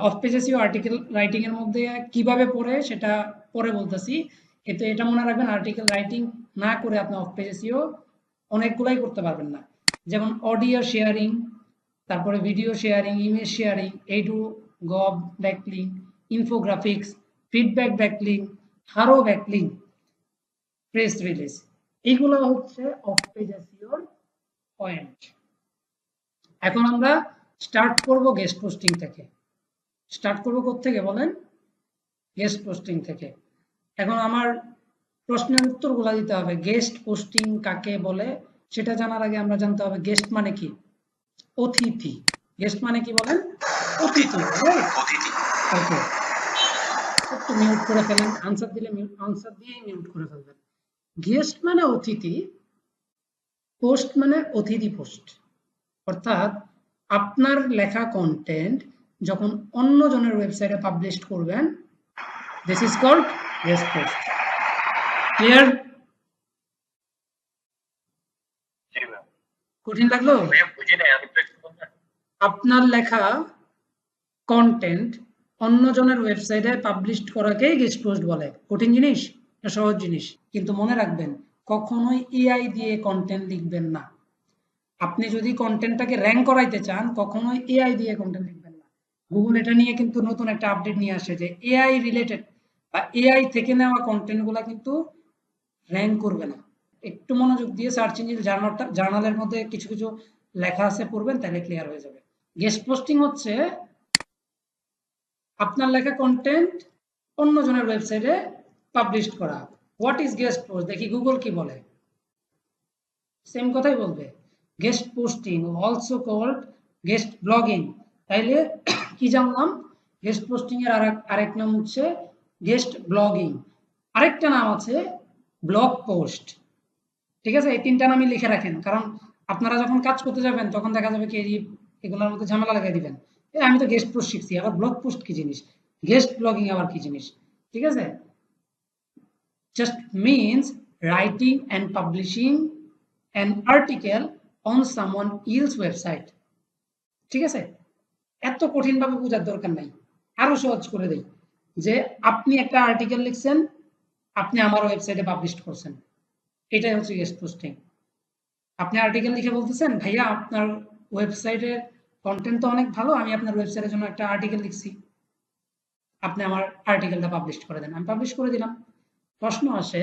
of page SEO article writing এর মধ্যে কিভাবে পড়ে সেটা পরে বলতেছি, কিন্তু এটা মনে রাখবেন আর্টিকেল রাইটিং না করে আপনি অফ পেজ এসইও অনেকগুলাই করতে পারবেন না। যেমন অডিও শেয়ারিং, তারপরে ভিডিও শেয়ারিং, ইমেজ শেয়ারিং, এইটু গব backlink, infographics, feedback backlink, HARO backlink, press release. এইগুলো হচ্ছে অফ পেজ এসইওর পয়েন্ট। এখন আমরা স্টার্ট করব গেস্ট পোস্টিং থেকে। স্টার্ট করব কোত্থেকে বলেন? গেস্ট পোস্টিং থেকে। এখন আমার প্রশ্নের উত্তরগুলো দিতে হবে। গেস্ট পোস্টিং কাকে বলে সেটা জানার আগে আমরা জানতে হবে গেস্ট মানে কি। অতিথি। গেস্ট মানে কি বলেন? অতিথি। ওকে, একটু মিউট করে ফেলেন, আনসার দিলে আনসার দিয়েই মিউট করে ফেলবেন। গেস্ট মানে অতিথি, পোস্ট মানে অতিথি পোস্ট। অর্থাৎ আপনার লেখা কন্টেন্ট যখন অন্য জনের ওয়েবসাইটে পাবলিশ করবেন, this is called guest post. Clear? কঠিন লাগলো? আপনার লেখা কন্টেন্ট অন্য জনের ওয়েবসাইটে পাবলিশ করাকেই গেস্ট পোস্ট বলে। কঠিন জিনিস না সহজ জিনিস? কিন্তু মনে রাখবেন কখনোই এআই দিয়ে কন্টেন্ট লিখবেন না। আপনি যদি কন্টেন্টটাকে র্যাঙ্ক করাইতে চান কখনোই এআই দিয়ে কন্টেন্ট লিখবেন না। গুগল এটা নিয়ে কিন্তু নতুন একটা আপডেট নিয়ে আসে যে এআই রিলেটেড বা এআই থেকে নেওয়া কন্টেন্টগুলো কিন্তু র্যাঙ্ক করবে না। একটু মনোযোগ দিয়ে সার্চ ইঞ্জিন জার্নালের মধ্যে কিছু কিছু লেখা আছে, পড়বেন, তাহলে ক্লিয়ার হয়ে যাবে। গেস্ট পোস্টিং হচ্ছে আপনার লেখা কন্টেন্ট অন্য জনের ওয়েবসাইটে পাবলিশ করা। What is guest post? দেখি গুগল কি বলে। সেম কথাই বলবে, guest posting also called guest blogging. তাইলে কি জানলাম? গেস্ট পোস্টিং এর আরেক নাম হচ্ছে গেস্ট ব্লগিং, আরেকটা নাম আছে ব্লগ পোস্ট। ঠিক আছে, এই তিনটা নামই লিখে রাখেন, কারণ আপনারা যখন কাজ করতে যাবেন তখন দেখা যাবে কি এগুলোর মধ্যে ঝামেলা লাগাই দিবেন। আমি তো গেস্ট পোস্ট শিখছি, আবার ব্লগ পোস্ট কি জিনিস, গেস্ট ব্লগিং আবার কি জিনিস। ঠিক আছে, just means writing and publishing an article on someone else website. ঠিক আছে, এত কঠিন ভাবে বোঝার দরকার নাই, আরো সহজ করে দেই যে আপনি একটা আর্টিকেল লিখছেন, আপনি আমার ওয়েবসাইটে পাবলিশ করছেন, এটাই হচ্ছে গেস্ট পোস্টিং। আপনি আর্টিকেল লিখে বলতেছেন ভাইয়া আপনার ওয়েবসাইটের কন্টেন্ট তো অনেক ভালো, আমি আপনার ওয়েবসাইটের জন্য একটা আর্টিকেল লিখছি, আপনি আমার আর্টিকেলটা পাবলিশ করে দেন। আমি পাবলিশ করে দিলাম। প্রশ্ন আসে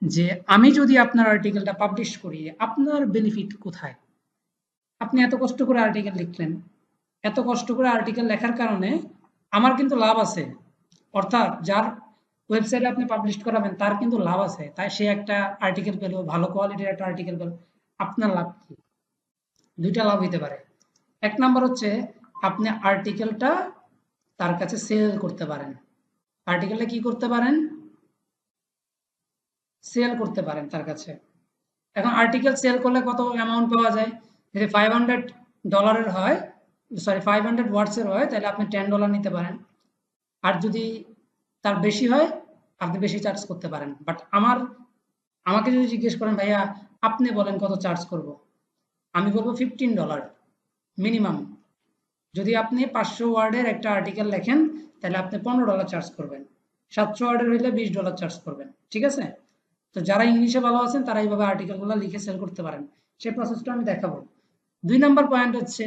যে আমি যদি আপনার আর্টিকেলটা পাবলিশ করি আপনার বেনিফিট কোথায়? আপনি এত কষ্ট করে আর্টিকেল লিখলেন, এত কষ্ট করে আর্টিকেল লেখার কারণে আমার কিন্তু লাভ আছে, অর্থাৎ যার ওয়েবসাইটে আপনি পাবলিশ করাবেন তার কিন্তু লাভ আছে, তাই সে একটা আর্টিকেল পেলো, ভালো কোয়ালিটির একটা আর্টিকেল পেলো। আপনার লাভ কি? দুইটা লাভ হইতে পারে। এক নাম্বার হচ্ছে আপনি আর্টিকেলটা তার কাছে সেল করতে পারেন। আর্টিকেলটা কি করতে পারেন? সেল করতে পারেন তার কাছে। এখন আর্টিকেল সেল করলে কত অ্যামাউন্ট পাওয়া যায়? যদি $500 হয়, সরি 500 ওয়ার্ডসের হয়, তাহলে আপনি $10 নিতে পারেন। আর যদি তার বেশি হয়, আপনি বেশি চার্জ করতে পারেন। বাট আমাকে যদি জিজ্ঞেস করেন ভাইয়া আপনি বলেন কত চার্জ করব, আমি বলবো $15 মিনিমাম। যদি আপনি 500 ওয়ার্ডের একটা আর্টিকেল লেখেন তাহলে আপনি $15 চার্জ করবেন, 700 ওয়ার্ডের হইলে $20 চার্জ করবেন। ঠিক আছে? তো যারা ইংলিশে ভালো আছেন তারা এইভাবে আর্টিকেলগুলো লিখে সেল করতে পারেন। সেই প্রসেসটা আমি দেখাবো। 2 নাম্বার পয়েন্ট হচ্ছে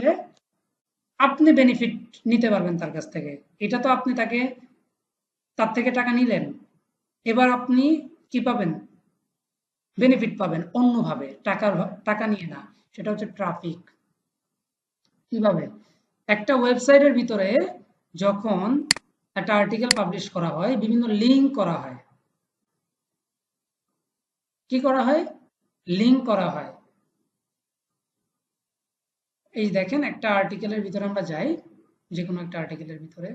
আপনি বেনিফিট নিতে পারবেন তার কাছ থেকে। এটা তো আপনি তার থেকে টাকা নিলেন, এবার আপনি কি পাবেন? বেনিফিট পাবেন অন্যভাবে, টাকা নিয়ে না। সেটা হচ্ছে ট্রাফিক। কিভাবে? একটা ওয়েবসাইটের ভিতরে যখন একটা আর্টিকেল পাবলিশ করা হয়, বিভিন্ন লিঙ্ক করা হয়। কি করা হয়? লিঙ্ক করা হয়। এই দেখেন একটা আর্টিকেলের ভিতরে আমরা যাই, যে কোনো একটা আর্টিকেলের ভিতরে।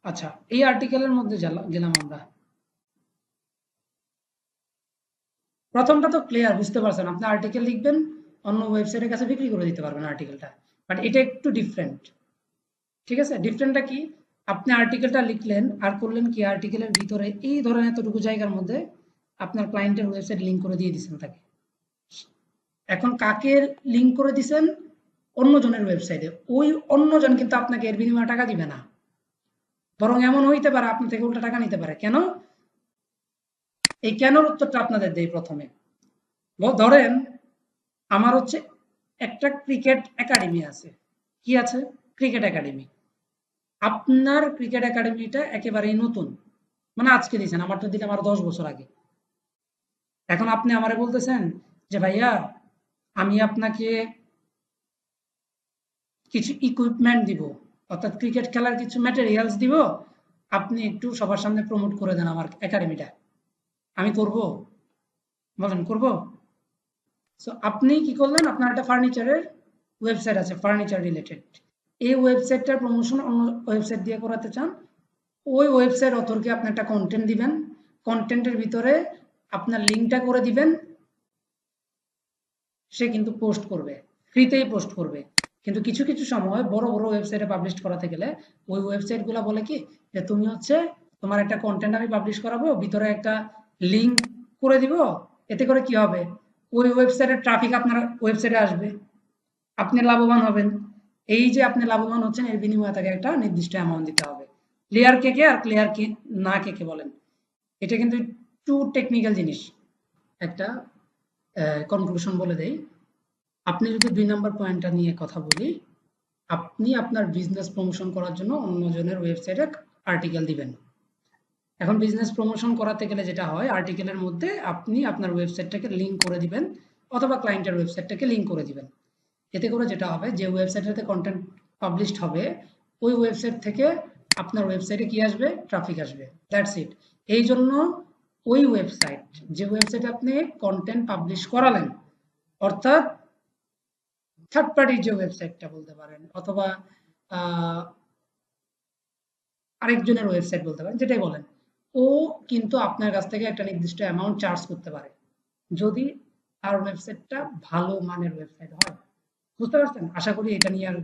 আচ্ছা, এই আর্টিকেলের মধ্যে গেলাম আমরা। প্রথমটা তো ক্লিয়ার, বুঝতে পারছেন? আপনি আর্টিকেল লিখবেন, অন্য ওয়েবসাইটের কাছে বিক্রি করে দিতে পারবেন আর্টিকেলটা। বাট এটা একটু ডিফারেন্ট। ঠিক আছে? ডিফারেন্টটা কি? আপনি আর্টিকেলটা লিখলেন আর করলেন কি, আর্টিকেলের ভিতরে এই ধরেন এতটুকু জায়গার মধ্যে আপনার ক্লায়েন্টের ওয়েবসাইট লিঙ্ক করে দিয়ে দিচ্ছেন তাকে। এখন কাকে লিঙ্ক করে দিচ্ছেন? অন্যজনের ওয়েবসাইটে। ওই অন্যজন কিন্তু আপনাকে এর বিনিময়ে টাকা দিবে না, বরং এমন হইতে পারে আপনার থেকে উল্টা টাকা নিতে পারে। কেন? এই কেনর উত্তরটা আপনাদের দেই প্রথমে। ধরেন আমার হচ্ছে একটা ক্রিকেট একাডেমি আছে। কি আছে? Cricket academy. আপনার ক্রিকেট একাডেমিটা একেবারেই নতুন, মানে আজকে দিয়েছেন, আমারটা দিলাম আরো 10 বছর আগে। এখন আপনি আমারে বলতেছেন যে ভাইয়া আমি আপনাকে কিছু ইকুইপমেন্ট দিব, অর্থাৎ ক্রিকেট খেলার কিছু ম্যাটেরিয়ালস দিব, আপনি একটু সবার সামনে প্রমোট করে দেন আমার একাডেমিটা। আমি করব? বলেন করব? সো আপনি কি করলেন? আপনার একটা ফার্নিচারের ওয়েবসাইট আছে, ফার্নিচার রিলেটেড। এই ওয়েবসাইটটার প্রমোশন অন্য ওয়েবসাইট দিয়ে করাতে চান, ওই ওয়েবসাইট অথরকে আপনি একটা কন্টেন্ট দিবেন, কন্টেন্টের ভিতরে আপনার লিঙ্কটা করে দিবেন, সে কিন্তু পোস্ট করবে, ফ্রিতেই পোস্ট করবে। কিন্তু কিছু কিছু সময় বড় বড় ওয়েবসাইটে পাবলিশ করাতে গেলে ওই ওয়েবসাইটগুলো বলে কি, যে তুমি হচ্ছে তোমার একটা কন্টেন্ট আমি পাবলিশ করাবো, ভিতরে একটা লিঙ্ক করে দিব, এতে করে কি হবে? ওই ওয়েবসাইটের ট্রাফিক আপনার ওয়েবসাইটে আসবে, আপনি লাভবান হবেন। এই যে আপনি লাভবান হচ্ছেন, এর বিনিময়ে তাকে একটা নির্দিষ্ট অ্যামাউন্ট দিতে হবে। ক্লিয়ার কে কে? আর ক্লিয়ার কে না কে কে বলেন? এটা কিন্তু একটু টেকনিক্যাল জিনিস। একটা কনক্লুশন বলে দেই। আপনি যদি 2 নাম্বার পয়েন্টটা নিয়ে কথা বলি, আপনি আপনার বিজনেস প্রমোশন করার জন্য অন্যজনের ওয়েবসাইটে আর্টিকেল দিবেন। এখন বিজনেস প্রমোশন করাতে গেলে যেটা হয়, আর্টিকেলের মধ্যে আপনি আপনার ওয়েবসাইটটাকে লিঙ্ক করে দিবেন, অথবা ক্লায়েন্টের ওয়েবসাইটটাকে লিঙ্ক করে দিবেন। এতে করে যেটা হবে, যে ওয়েবসাইটটাতে কন্টেন্ট পাবলিশড হবে ওই ওয়েবসাইট থেকে আপনার ওয়েবসাইটে কি আসবে? ট্রাফিক আসবে। That's it. এই জন্য ওই ওয়েবসাইট, যে ওয়েবসাইটে আপনি কন্টেন্ট পাবলিশ করালেন, অর্থাৎ থার্ড পার্টির যে ওয়েবসাইটটা বলতে পারেন, অথবা আরেকজনের ওয়েবসাইট বলতে পারেন, যেটাই বলেন, ও কিন্তু আপনার কাছ থেকে একটা নির্দিষ্ট অ্যামাউন্ট চার্জ করতে পারে, যদি তার ওয়েবসাইটটা ভালো মানের ওয়েবসাইট হয়। বুঝতে পারছেন? আশা করি এটা নিয়ে আর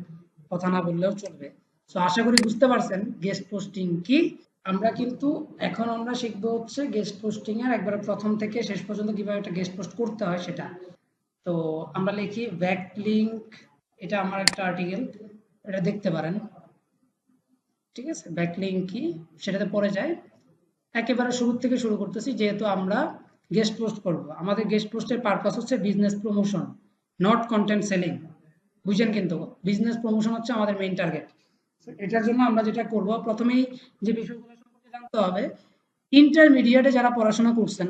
কথা না বললেও চলবে। সো আশা করি বুঝতে পারছেন গেস্ট পোস্টিং কি। আমরা কিন্তু এখন আমরা শিখবো হচ্ছে গেস্ট পোস্টিং এর একবারে প্রথম থেকে শেষ পর্যন্ত কিভাবে একটা গেস্ট পোস্ট করতে হয় সেটা। তো আমরা লিখি ব্যাকলিঙ্ক, এটা আমার একটা আর্টিকেল, এটা দেখতে পারেন। ঠিক আছে? ব্যাকলিঙ্ক কি সেটাতে পরে যায়। একেবারে শুরু থেকে শুরু করতেছি, যেহেতু আমরা গেস্ট পোস্ট করব। আমাদের গেস্ট পোস্টের পারপাস হচ্ছে business promotion, not content selling. বুঝেন? কিন্তু বিজনেস প্রমোশন হচ্ছে আমাদের মেইন টার্গেট। এটার জন্য আমরা যেটা করব, প্রথমেই যে বিষয়গুলো সম্পর্কে জানতে হবে, ইন্টারমিডিয়েটে যারা পড়াশোনা করছেন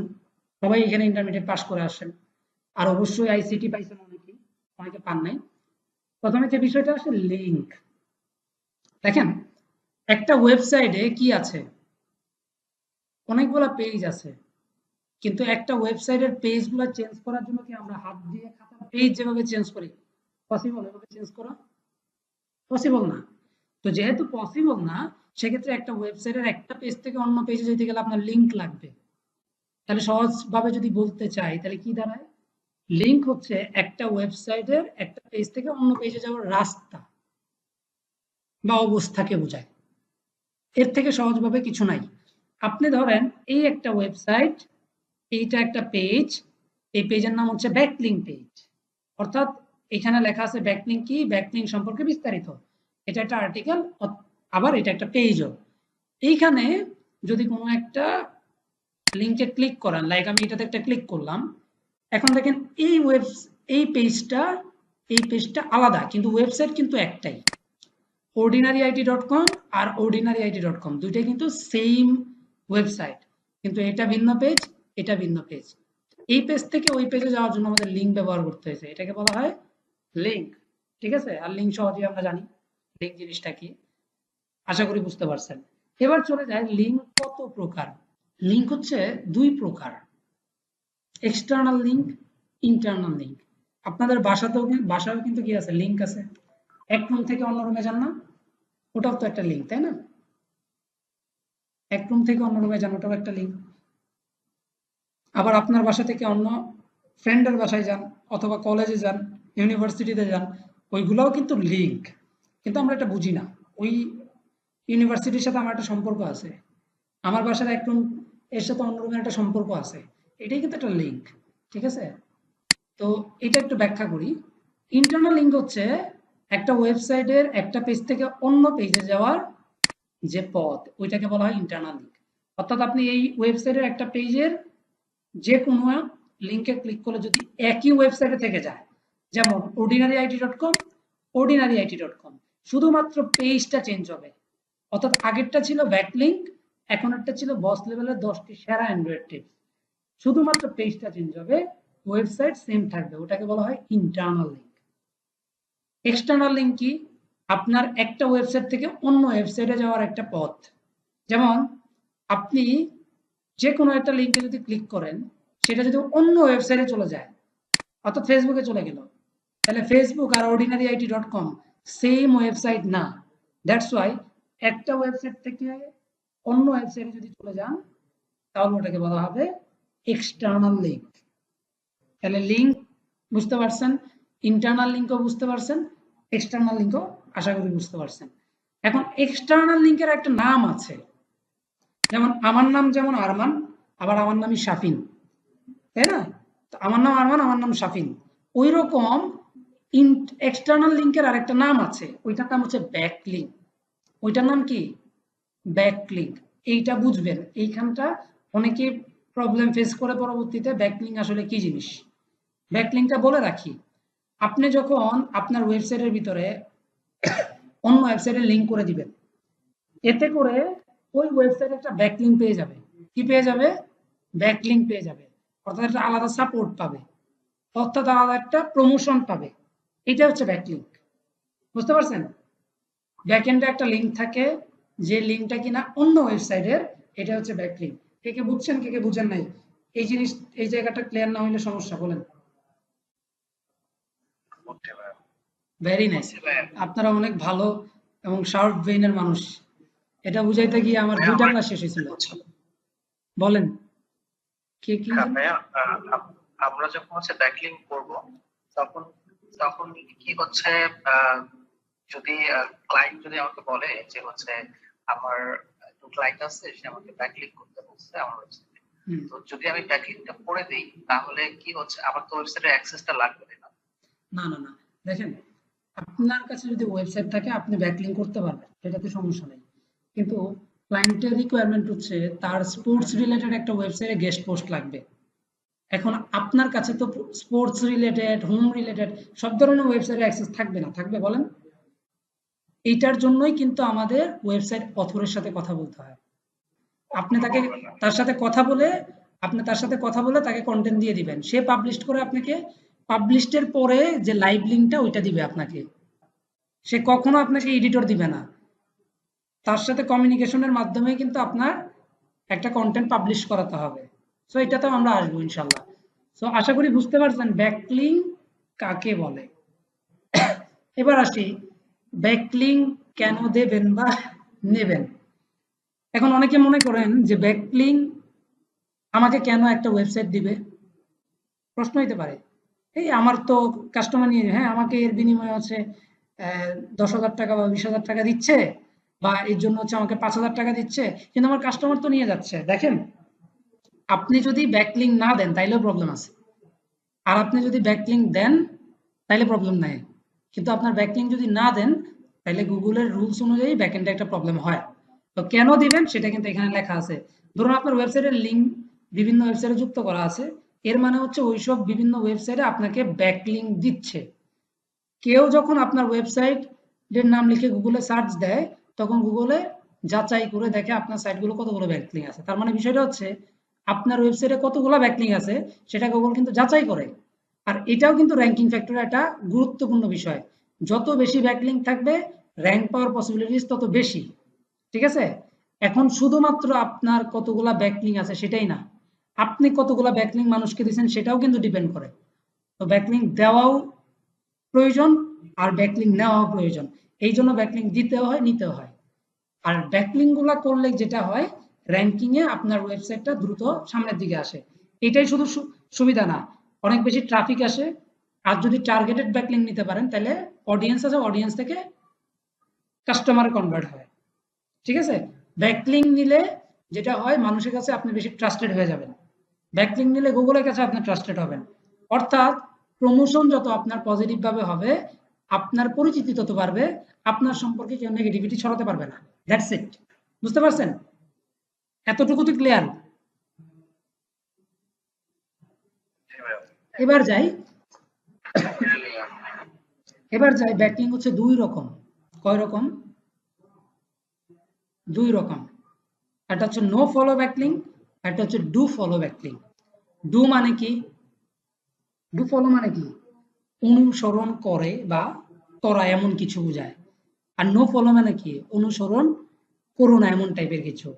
সবাই এখানে ইন্টারমিডিয়েট পাস করে আসেন, আর অবশ্যই আইসিটি পাইছেন অনেকেই, অনেকে পান নাই। প্রথমে যে বিষয়টা আসে লিঙ্ক। দেখেন, একটা ওয়েবসাইটে কি আছে, অনেকগুলো পেজ আছে, কিন্তু একটা ওয়েবসাইটের পেজগুলো চেঞ্জ করার জন্য কি আমরা হাত দিয়ে খাতা পেজ যেভাবে চেঞ্জ করি পসিবল এভাবে চেঞ্জ করা? পসিবল না। তো যেহেতু পসিবল না, সেক্ষেত্রে একটা ওয়েবসাইটের একটা পেজ থেকে অন্য পেজে যেতে গেলে আপনার লিঙ্ক লাগবে। তাহলে সহজভাবে যদি বলতে চাই তাহলে কি দাঁড়ায়, লিঙ্ক হচ্ছে একটা ওয়েবসাইটের একটা পেজ থেকে অন্য পেজে যাওয়ার রাস্তা বা অবস্থাকে বোঝায়। এর থেকে সহজভাবে কিছু নাই। আপনি ধরেন এই একটা ওয়েবসাইট, এইটা একটা পেজ, এই পেজের নাম হচ্ছে ব্যাকলিঙ্ক পেজ, অর্থাৎ এখানে লেখা আছে ব্যাকলিঙ্ক কি, ব্যাকলিঙ্ক সম্পর্কে বিস্তারিত। এটা একটা আর্টিকেল, আবার এটা একটা পেজও। এইখানে যদি কোনো একটা লিঙ্কে ক্লিক করান, লাইক আমি এটাতে একটা ক্লিক করলাম, এখন দেখেন এই পেজটা আলাদা, কিন্তু ওয়েবসাইট কিন্তু একটাই। ordinaryit.com আর ordinaryit.com দুইটাই কিন্তু সেম ওয়েবসাইট, কিন্তু এটা ভিন্ন পেজ, এটা ভিন্ন পেজ। এই পেজ থেকে ওই পেজে যাওয়ার জন্য আমাদের লিঙ্ক ব্যবহার করতে হয়েছে, এটাকে বলা হয় লিঙ্ক। ঠিক আছে, আর লিঙ্ক সহজেই আমরা জানি লিঙ্ক জিনিসটা কি, আশা করি বুঝতে পারছেন। এবার চলে যায় লিঙ্ক কত প্রকার। লিঙ্ক হচ্ছে দুই প্রকার, এক্সটার্নাল লিঙ্ক, ইন্টারনাল লিঙ্ক। আপনাদের বাসায়ও কিন্তু কি আছে, লিঙ্ক আছে। এক রুম থেকে অন্য রুমে যান না, ওটাও তো একটা লিঙ্ক, তাই না? এক রুম থেকে অন্য রুমে যান, ওটাও একটা লিঙ্ক। আবার আপনার বাসা থেকে অন্য ফ্রেন্ডের বাসায় যান, অথবা কলেজে যান, ইউনিভার্সিটিতে যান, ওইগুলোও কিন্তু লিঙ্ক। কিন্তু আমরা এটা বুঝি না, ওই ইউনিভার্সিটির সাথে আমার একটা সম্পর্ক আছে, আমার বাসার এক রুম এর সাথে অন্য রুমের একটা সম্পর্ক আছে, এটাই কিন্তু একটা লিঙ্ক। ঠিক আছে, তো এটা একটু ব্যাখ্যা করি। ইন্টারনাল লিঙ্ক হচ্ছে একটা ওয়েবসাইটের একটা পেজ থেকে অন্য পেজে যাওয়ার যে পথ, ওইটাকে বলা হয় ইন্টারনাল লিঙ্ক। অর্থাৎ আপনি এই ওয়েবসাইটের একটা পেজের যে কোনো লিঙ্কে ক্লিক করলে যদি একই ওয়েবসাইটে থেকে যায়, যেমন ordinaryit.com, শুধুমাত্র পেজটা চেঞ্জ হবে। অর্থাৎ আগেরটা ছিল ব্যাকলিঙ্ক, এখন একটা ছিল বস লেভেলের 10টি সেরা অ্যান্ড্রয়েড টিপস, শুধুমাত্র পেজটা চেঞ্জ হবে, ওয়েবসাইট সেম থাকবে, ওটাকে বলা হয় ইন্টারনাল লিঙ্ক। এক্সটার্নাল লিঙ্ক কি, আপনার একটা ওয়েবসাইট থেকে অন্য ওয়েবসাইটে যাওয়ার একটা পথ। যেমন আপনি যে কোনো একটা লিঙ্কে যদি ক্লিক করেন, সেটা যদি অন্য ওয়েবসাইটে চলে যায়, অর্থাৎ ফেসবুকে চলে গেল, তাহলে ফেসবুক আর ordinaryit.com সেম ওয়েবসাইট না। দ্যাটস ওয়াই একটা ওয়েবসাইট থেকে অন্য ওয়েবসাইটে যদি চলে যান, তাহলে ওটাকে বলা হবে এক্সটার্নাল লিঙ্ক। তাহলে লিঙ্ক বুঝতে পারছেন, ইন্টারনাল লিঙ্কও বুঝতে পারছেন, এক্সটার্নাল লিঙ্কও আশা করি বুঝতে পারছেন। এখন এক্সটার্নাল লিঙ্কের একটা নাম আছে, যেমন আমার নাম যেমন আরমান, আবার আমার নামই শাফিন, তাই না? তো আমার নাম আরমান, আমার নাম শাফিন, ওই রকম এক্সটার্নাল লিঙ্কের আরেকটা নাম আছে, ওইটার নাম হচ্ছে ব্যাকলিঙ্ক। ওইটার নাম কি? ব্যাকলিঙ্ক। এইটা বুঝবেন, এইখানটা অনেকে প্রবলেম ফেস করে পরবর্তীতে, ব্যাকলিঙ্ক আসলে কি জিনিস। ব্যাকলিঙ্কটা বলে রাখি, আপনি যখন আপনার ওয়েবসাইটের ভিতরে অন্য ওয়েবসাইটের লিঙ্ক করে দিবেন, এতে করে ওই ওয়েবসাইটে একটা ব্যাকলিঙ্ক পেয়ে যাবে। কি পেয়ে যাবে? ব্যাকলিঙ্ক পেয়ে যাবে, অর্থাৎ একটা আলাদা সাপোর্ট পাবে, অর্থাৎ আলাদা একটা প্রমোশন পাবে। এটা হচ্ছে ব্যাকলিঙ্ক, বুঝতে পারছেন? ব্যাকএন্ডে একটা লিঙ্ক থাকে, যে লিঙ্কটা কিনা অন্য ওয়েবসাইটের, এটা হচ্ছে ব্যাকলিঙ্ক। কে কে বুঝছেন, কে কে বুঝেন নাই? এই জিনিস, এই জায়গাটা ক্লিয়ার না হইলে সমস্যা, বলেন। ভেরি নাইস, আপনারা অনেক ভালো এবং শার্প ব্রেইনের মানুষ। এটা বুঝাইতে গিয়ে আমার 2টা ক্লাস শেষ হয়েছিল। বলেন কে কি?
হ্যাঁ ভাইয়া, আমরা যখন হচ্ছে ব্যাকলিঙ্ক করব, তখন তখন কি হচ্ছে, যদি ক্লায়েন্ট যদি আমাকে বলে যে হচ্ছে আমার একজন ক্লায়েন্ট আছে, সে আমাকে ব্যাকলিঙ্ক করতে বলছে আমার ওয়েবসাইটে, তো যদি আমি ব্যাকলিঙ্কটা করে দেই, তাহলে কি হচ্ছে, আমার তো ওয়েবসাইটের অ্যাক্সেসটা লাগবে না।
না না না, দেখেন, আপনার কাছে যদি ওয়েবসাইট থাকে আপনি ব্যাকলিঙ্ক করতে পারবেন, এটাতে সমস্যা নেই। কিন্তু ক্লায়েন্টের রিকোয়ারমেন্ট হচ্ছে তার স্পোর্টস রিলেটেড একটা ওয়েবসাইটে গেস্ট পোস্ট লাগবে। এখন আপনার কাছে তো স্পোর্টস রিলেটেড, হোম রিলেটেড সব ধরনের ওয়েবসাইটে অ্যাক্সেস থাকবে না, থাকবে বলেন? এইটার জন্যই কিন্তু আমাদের ওয়েবসাইট অথরের সাথে কথা বলতে হয়। আপনি তাকে তার সাথে কথা বলে তাকে কন্টেন্ট দিয়ে দিবেন, সে পাবলিশ করে আপনাকে, পাবলিশের পরে যে লাইভ লিঙ্কটা ওইটা দিবে আপনাকে, সে কখনো আপনাকে এডিটর দিবে না, তার সাথে কমিউনিকেশনের মাধ্যমে কিন্তু আপনার একটা কন্টেন্ট পাবলিশ করাতে হবে। সো এটাতেও আমরা আসবো ইনশাল্লাহ। সো আশা করি বুঝতে পারছেন ব্যাকলিঙ্ক কাকে বলে। এবার আসি ব্যাকলিঙ্ক কেন দেবেন বা নেবেন। এখন অনেকে মনে করেন যে ব্যাকলিঙ্ক আমাকে কেন একটা ওয়েবসাইট দিবে, প্রশ্ন হইতে পারে। এই আমার তো কাস্টমার নিয়ে, হ্যাঁ আমাকে এর বিনিময়ে হচ্ছে 10,000 টাকা বা 20,000 টাকা দিচ্ছে, বা এর জন্য হচ্ছে আমাকে 5,000 টাকা দিচ্ছে, কিন্তু আমার কাস্টমার তো নিয়ে যাচ্ছে। দেখেন, আপনি যদি ব্যাকলিঙ্ক না দেন তাইলেও প্রবলেম আছে, আর আপনি যদি ব্যাকলিঙ্ক দেন তাইলে প্রবলেম নাই। কিন্তু আপনার ব্যাকলিঙ্ক যদি না দেন তাহলে গুগলের রুলস অনুযায়ী ব্যাকএন্ডে একটা প্রবলেম হয়। তো কেন দিবেন সেটা কিন্তু এখানে লেখা আছে। ধরুন আপনার ওয়েবসাইটের লিঙ্ক বিভিন্ন ওয়েবসাইটে যুক্ত করা আছে, এর মানে হচ্ছে ওইসব বিভিন্ন ওয়েবসাইটে আপনাকে ব্যাকলিঙ্ক দিচ্ছে। কেউ যখন আপনার ওয়েবসাইটের নাম লিখে গুগলে সার্চ দেয়, তখন গুগলে যাচাই করে দেখে আপনার সাইটগুলো কতগুলো ব্যাকলিঙ্ক আছে। তার মানে বিষয়টা হচ্ছে আপনার ওয়েবসাইটে কতগুলো ব্যাকলিঙ্ক আছে সেটা গুগল কিন্তু যাচাই করে। আর এটাও কিন্তু র্যাঙ্কিং ফ্যাক্টরে একটা গুরুত্বপূর্ণ বিষয়। যত বেশি ব্যাকলিঙ্ক থাকবে র্যাঙ্ক পাওয়ার পসিবিলিটিস তত বেশি। ঠিক আছে? এখন শুধুমাত্র আপনার কতগুলা ব্যাকলিঙ্ক আছে সেটাই না, আপনি কতগুলা ব্যাকলিঙ্ক মানুষকে দিয়েছেন সেটাও কিন্তু ডিপেন্ড করে। তো ব্যাকলিঙ্ক দেওয়াও প্রয়োজন আর ব্যাকলিঙ্ক নেওয়াও প্রয়োজন। এই জন্য ব্যাকলিঙ্ক দিতেও হয়, নিতেও হয়। আর ব্যাকলিঙ্ক গুলা করলে যেটা হয়, র্যাঙ্কিং এ আপনার ওয়েবসাইটটা দ্রুত সামনের দিকে আসে। এটাই শুধু সুবিধা না, অনেক বেশি ট্রাফিক আসে। আর যদি টার্গেটেড ব্যাকলিঙ্ক নিতে পারেন তাহলে অডিয়েন্স আছে, অডিয়েন্স থেকে কাস্টমারে কনভার্ট হয়। ঠিক আছে? ব্যাকলিঙ্ক নিলে যেটা হয়, মানুষের কাছে আপনি বেশি ট্রাস্টেড হয়ে যাবেন। ব্যাকলিঙ্ক নিলে গুগলের কাছে আপনি ট্রাস্টেড হবেন। অর্থাৎ প্রমোশন যত আপনার পজিটিভ ভাবে হবে, আপনার পরিচিতি তত বাড়বে, আপনার সম্পর্কে কেউ নেগেটিভিটি ছড়াতে পারবে না। That's it. বুঝতে পারছেন? এতটুকু তো ক্লিয়ার। এবার যাই ব্যাকলিঙ্ক হচ্ছে দুই রকম। কয় রকম? দুই রকম। একটা হচ্ছে নো ফলো ব্যাকলিঙ্ক, একটা হচ্ছে ডু ফলো ব্যাকলিঙ্ক। ডু মানে কি? ডু ফলো মানে কি? অনুসরণ করে বা করা এমন কিছু বোঝায়। আর নো ফলো মানে কি? অনুসরণ করো না এমন টাইপের কিছু।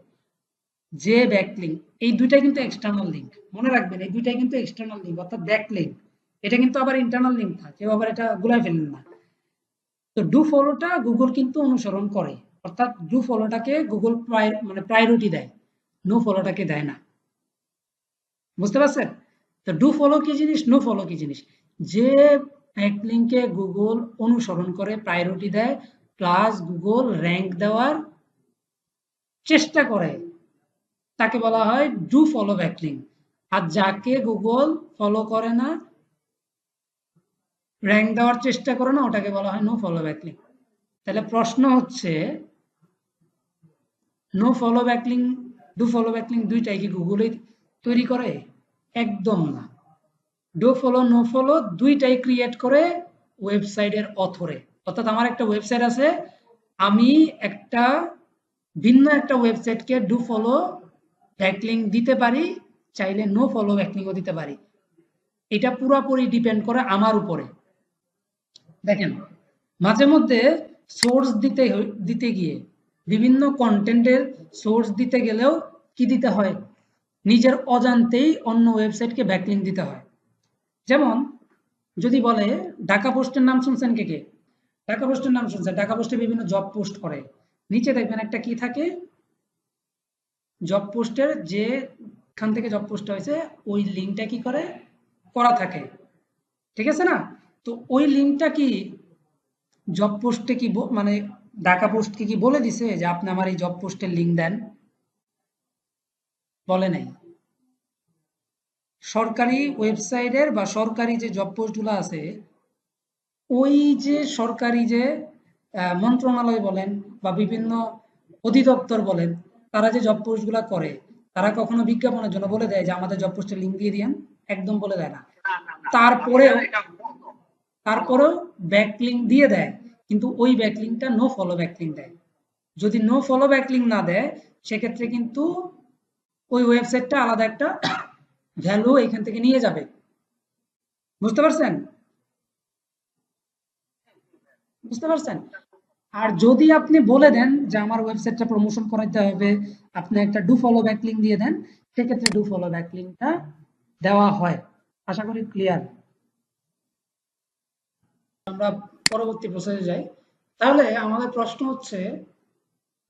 যে ব্যাকলিঙ্ক, এই দুইটাই কিন্তু এক্সটার্নাল লিঙ্ক, মনে রাখবেন এই দুইটাই কিন্তু এক্সটার্নাল লিঙ্ক, অর্থাৎ ব্যাকলিঙ্ক। এটা কিন্তু আবার ইন্টারনাল লিঙ্ক না, কেউ আবার এটা গুলাই ফেলেন না। তো ডু ফলোটা গুগল কিন্তু অনুসরণ করে, অর্থাৎ ডু ফলোটাকে গুগল মানে প্রায়োরিটি দেয়, নো ফলোটাকে দেয় না। বুঝতে পারছেন? তো ডু ফলো কি জিনিস, নো ফলো কি জিনিস? যে ব্যাকলিঙ্কে গুগল অনুসরণ করে, প্রায়োরিটি দেয়, প্লাস গুগল র্যাঙ্ক দেওয়ার চেষ্টা করে, তাকে বলা হয় ডু ফলো ব্যাকলিঙ্ক। আর যাকে গুগল ফলো করে না, র্যাঙ্ক দেওয়ার চেষ্টা করে না, ওটাকে বলা হয় নো ফলো ব্যাকলিঙ্ক। তাহলে প্রশ্ন হচ্ছে, no follow backlink, do follow backlink দুইটাই কি গুগলই তৈরি করে? একদম না। ডু ফলো, নো ফলো দুইটাই ক্রিয়েট করে ওয়েবসাইটের অথরে। অর্থাৎ আমার একটা ওয়েবসাইট আছে, আমি একটা ভিন্ন একটা ওয়েবসাইটকে ডু ফলো ব্যাকলিঙ্ক দিতে পারি, চাইলে নো ফলো ব্যাকলিঙ্কও দিতে পারি। এটা পুরোপুরি ডিপেন্ড করে আমার উপরে। দেখেন, মাঝে মধ্যে সোর্স দিতে গিয়ে, বিভিন্ন কন্টেন্টের সোর্স দিতে গেলেও কি দিতে হয়? নিজের অজান্তেই অন্য ওয়েবসাইটকে ব্যাকলিঙ্ক দিতে হয়। যেমন যদি বলে, ঢাকা পোস্টের নাম শুনছেন কে কে? ঢাকা পোস্টের নাম শুনছেন? ঢাকা পোস্টে বিভিন্ন জব পোস্ট করে, নিচে দেখবেন একটা কি থাকে, জব পোস্টের যেখান থেকে জব পোস্ট হয়েছে ওই লিঙ্কটা কি করে করা থাকে। ঠিক আছে না? তো ওই লিঙ্কটা কি জব পোস্টে কি মানে ঢাকা পোস্টকে কি বলে দিছে যে আপনি আমার এই জব পোস্টের লিঙ্ক দেন? বলে নাই। সরকারি ওয়েবসাইটের বা সরকারি যে জব পোস্টগুলো আছে, ওই যে সরকারি যে মন্ত্রণালয় বলেন বা বিভিন্ন অধিদপ্তর বলেন, তারা যে জব পোস্টগুলো করে, তারা কখনো বিজ্ঞাপনের জন্য বলে দেয় যে আমাদের জব পোস্টের লিঙ্ক দিয়ে দিয়েন? একদম বলে দেয় না। তারপরেও ব্যাকলিঙ্ক দিয়ে দেয়, কিন্তু ওই ব্যাকলিংকটা নো ফলো ব্যাকলিংক দেয়। যদি নো ফলো ব্যাকলিংক না দেয় সেক্ষেত্রে কিন্তু ওই ওয়েবসাইটটা আলাদা একটা ভ্যালু এখান থেকে নিয়ে যাবে। বুঝতে পারছেন? বুঝতে পারছেন? আর যদি আপনি বলে দেন যে আমার ওয়েবসাইটটা প্রমোশন করাইতে হবে, আপনি একটা ডু ফলো ব্যাকলিংক দিয়ে দেন, সেক্ষেত্রে ডু ফলো ব্যাকলিংকটা দেওয়া হয়। আশা করি ক্লিয়ার। আমরা পরবর্তী প্রসেসে যাই। তাহলে আমাদের প্রশ্ন হচ্ছে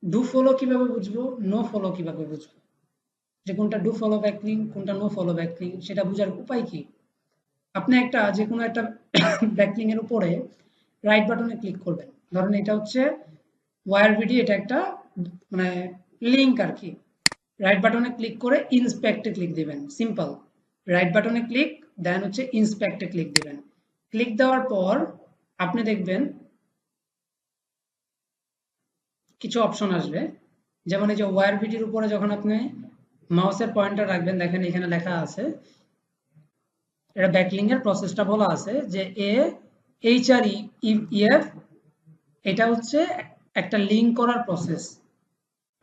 ডু ফলো কিভাবে বুঝবো, নো ফলো কিভাবে বুঝবো, যে কোনটা ডু ফলো ব্যাকলিংক কোনটা নো ফলো ব্যাকলিংক সেটা বোঝার উপায় কি? আপনি একটা যে কোনো একটা ব্যাকলিংক এর উপরে রাইট বাটনে ক্লিক করবেন। ধরেন এটা হচ্ছে ওয়ারভিডি, এটা একটা মানে লিংক আর কি। রাইট বাটনে ক্লিক করে ইন্সপেক্টে ক্লিক দিবেন, সিম্পল। রাইট বাটনে ক্লিক, দেন হচ্ছে ইন্সপেক্টে ক্লিক দিবেন। ক্লিক দেওয়ার পর আপনি দেখবেন কিছু অপশন আসবে, যেমন এই যে ওয়ারভিডির উপরে যখন আপনি মাউসের পয়েন্টার রাখবেন, দেখেন এখানে লেখা আছে, এটা ব্যাকলিংক এর প্রসেসটা বলা আছে যে HREF, এটা হচ্ছে একটা লিংক করার প্রসেস।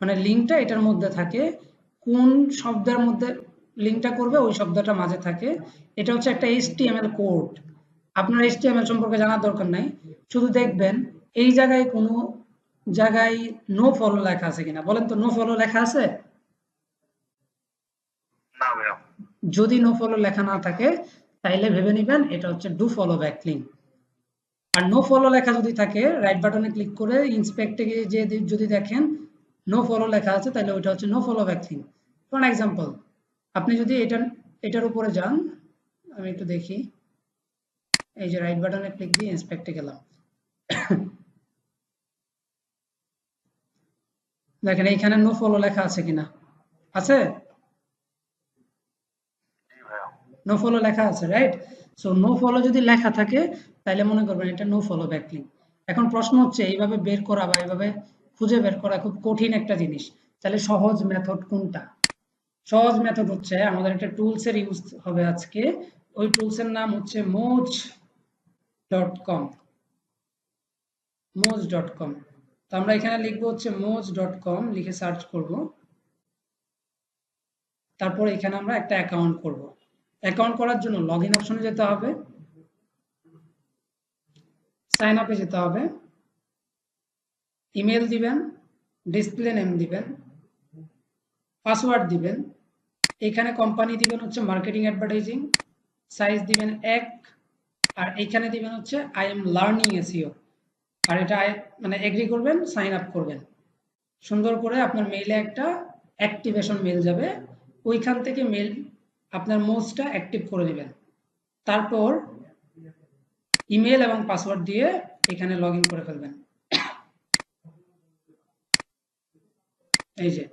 মানে লিঙ্কটা এটার মধ্যে থাকে, কোন শব্দের মধ্যে লিঙ্কটা করবে ওই শব্দটা মাঝে থাকে। এটা হচ্ছে একটা HTML কোড। আপনার HTML সম্পর্কে জানার দরকার নাই, শুধু দেখবেন এই জায়গায় কোনো জায়গায় নো ফলো লেখা আছে কিনা। বলেন তো নো ফলো লেখা আছে?
না ভাইয়া।
যদি নো ফলো লেখা না থাকে তাইলে ভেবে নিবেন এটা হচ্ছে ডু ফলো ব্যাকলিংক। আর নো ফলো লেখা যদি থাকে, রাইট বাটনে ক্লিক করে ইন্সপেক্টে গিয়ে যে যদি দেখেন নো ফলো লেখা আছে, তাহলে ওইটা হচ্ছে no follow backlink. For example, আপনি যদি এটার উপরে যান, আমি একটু দেখি, এই যে রাইট বাটনে ক্লিক দিয়ে ইন্সপেক্টে গেলাম, দেখেন এইখানে নো ফলো লেখা আছে কিনা। আছে?
জি ভাইয়া।
নো ফলো লেখা আছে, রাইট? সো নো ফলো যদি লেখা থাকে তাহলে মনে করবেন এটা নো ফলো ব্যাকলিংক। এখন প্রশ্ন হচ্ছে এইভাবে বের করা বা এইভাবে খুঁজে বের করা খুব কঠিন একটা জিনিস। তাহলে সহজ মেথড কোনটা? সহজ মেথড হচ্ছে আমাদের একটা টুলস এর ইউজ হবে আজকে। ওই টুলস এর নাম হচ্ছে moz.com। moz.com। তো আমরা এখানে লিখবো হচ্ছে moz.com, লিখে সার্চ করব। তারপর এখানে আমরা একটা অ্যাকাউন্ট করব। অ্যাকাউন্ট করার জন্য লগইন অপশনে যেতে হবে, সাইন আপে যেতে হবে, ইমেল দিবেন, ডিসপ্লে নেম দিবেন, পাসওয়ার্ড দিবেন, এখানে কোম্পানি দিবেন হচ্ছে মার্কেটিং অ্যাডভার্টাইজিং, সাইজ দিবেন 1, আর এখানে দিবেন হচ্ছে আই এম লার্নিং এসইও। আর এটা মানে এগ্রি করবেন, সাইন আপ করবেন। সুন্দর করে আপনার মেইলে একটা অ্যাক্টিভেশন মেল যাবে, ওইখান থেকে মেল আপনার মোজটা অ্যাক্টিভ করে দিবেন। তারপর ইমেল এবং পাসওয়ার্ড দিয়ে এখানে লগ ইন করে ফেলবেন। এই যে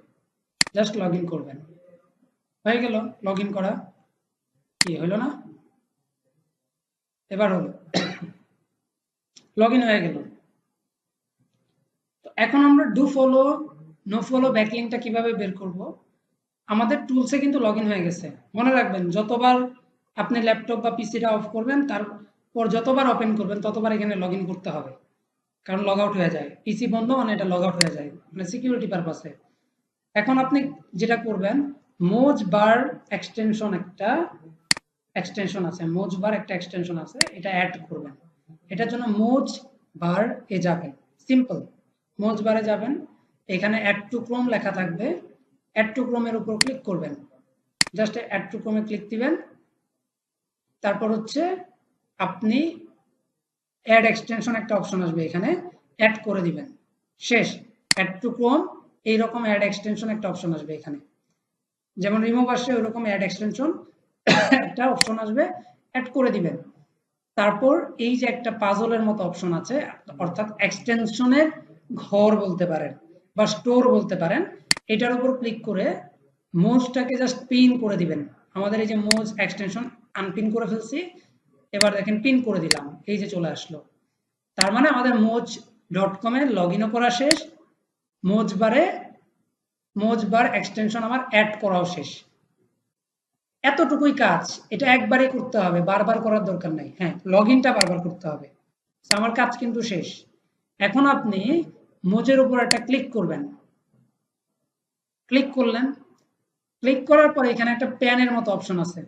জাস্ট লগ ইন করবেন, হয়ে গেল লগ ইন করা। কি হলো না? এবার হলো, লগ ইন হয়ে গেল। এখন আমরা ডু ফলো নো ফলো ব্যাকলিংকটা কিভাবে বের করব? আমাদের টুলসে কিন্তু লগ ইন হয়ে গেছে। মনে রাখবেন যতবার আপনি ল্যাপটপ বা পিসিটা অফ করবেন তারপর যতবার ওপেন করবেন ততবার এখানে লগ ইন করতে হবে, কারণ লগ আউট হয়ে যায়। পিসি বন্ধ মানে এটা লগ আউট হয়ে যায়, মানে সিকিউরিটি পারপাসে। এখন আপনি যেটা করবেন, মোজ বার এক্সটেনশন একটা এক্সটেনশন আছে, মোজ বার একটা এক্সটেনশন আছে, এটা অ্যাড করবেন। এটার জন্য মোজ বার এ যাবেন, সিম্পল মোজ বারে যাবেন, এখানে অ্যাড টু ক্রোম লেখা থাকবে, অ্যাড টু ক্রোমের উপর ক্লিক করবেন, জাস্ট অ্যাড টু ক্রোমে ক্লিক দিবেন। তারপর হচ্ছে আপনি অ্যাড এক্সটেনশন একটা অপশন আসবে, এখানে অ্যাড করে দিবেন, শেষ। অ্যাড টু ক্রোম এইরকম অ্যাড এক্সটেনশন একটা অপশন আসবে এখানে, যেমন রিমুভ আসে ওইরকম অ্যাড এক্সটেনশন একটা অপশন আসবে, অ্যাড করে দিবেন। তারপর এই যে একটা পাজলের মতো অপশন আছে, অর্থাৎ এক্সটেনশনের ঘর বলতে পারেন বা স্টোর বলতে পারেন, এটার উপর ক্লিক করে মোজটাকে জাস্ট পিন করে দিবেন। আমাদের এই যে মোজ এক্সটেনশন আনপিন করে ফেলছি, এবার দেখেন পিন করে দিলাম, এই যে চলে আসলো। তার মানে আমাদের moz.com এ লগ ইনও করা শেষ, মোজ বার এক্সটেনশন আমার অ্যাড করাও শেষ। এতটুকুই কাজ, এটা একবারই করতে হবে, বারবার করার দরকার নাই। হ্যাঁ, লগ ইনটা বারবার করতে হবে। আমার কাজ কিন্তু শেষ। এখন আপনি মোজের উপর একটা ক্লিক করবেন, ক্লিক করলেন, ক্লিক করার পরে এখানে একটা প্যানের মতো অপশন আছে,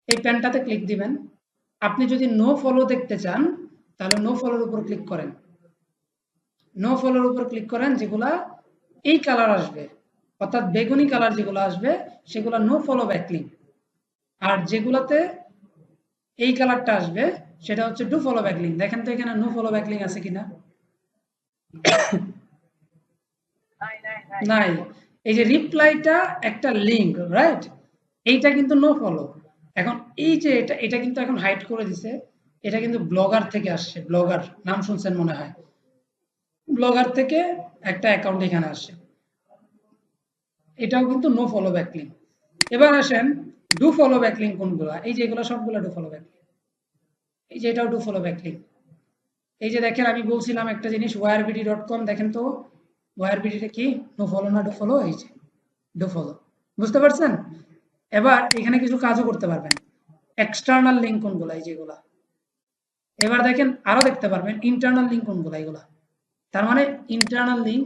এই প্যানটাতে ক্লিক দিবেন। আপনি যদি নো ফলো দেখতে চান তাহলে নো ফলোর উপর ক্লিক করেন, নো ফলোর উপর ক্লিক করেন, যেগুলা এই কালার আসবে অর্থাৎ বেগুনি কালার যেগুলো আসবে সেগুলো নো ফলো ব্যাকলিঙ্ক, আর যেগুলাতে এই কালারটা আসবে সেটা হচ্ছে ডু ফলো ব্যাকলিঙ্ক। দেখেন তো এখানে নো ফলো ব্যাকলিঙ্ক আছে কিনা, নাই। এই যে রিপ্লাইটা একটা লিঙ্ক, রাইট, এইটা কিন্তু নো ফলো। এখন এই যে এটা কিন্তু এখন হাইড করে দিছে, এটা কিন্তু ব্লগার থেকে আসছে, ব্লগার নাম শুনছেন মনে হয়, ব্লগার থেকে একটা অ্যাকাউন্ট এখানে আসছে, এটাও কিন্তু নো ফলো ব্যাকলিঙ্ক। এবার আসেন ডু ফলো ব্যাকলিঙ্ক কোনগুলা, এই যে এগুলো সবগুলো ডু ফলো ব্যাকলিঙ্ক, এই যে এটাও ডু ফলো ব্যাকলিঙ্ক। এই যে দেখেন আমি বলছিলাম একটা জিনিস wirebd.com, দেখেন তো wirebd কি নো ফলো না ডু ফলো, এই যে ডু ফলো, বুঝতে পারছেন? এবার এখানে কিছু কাজও করতে পারবেন, এক্সটার্নাল লিঙ্ক কোনগুলা, এই যেগুলা। এবার দেখেন আরো দেখতে পারবেন ইন্টারনাল লিঙ্ক কোনগুলা, এগুলা। তার মানে internal link,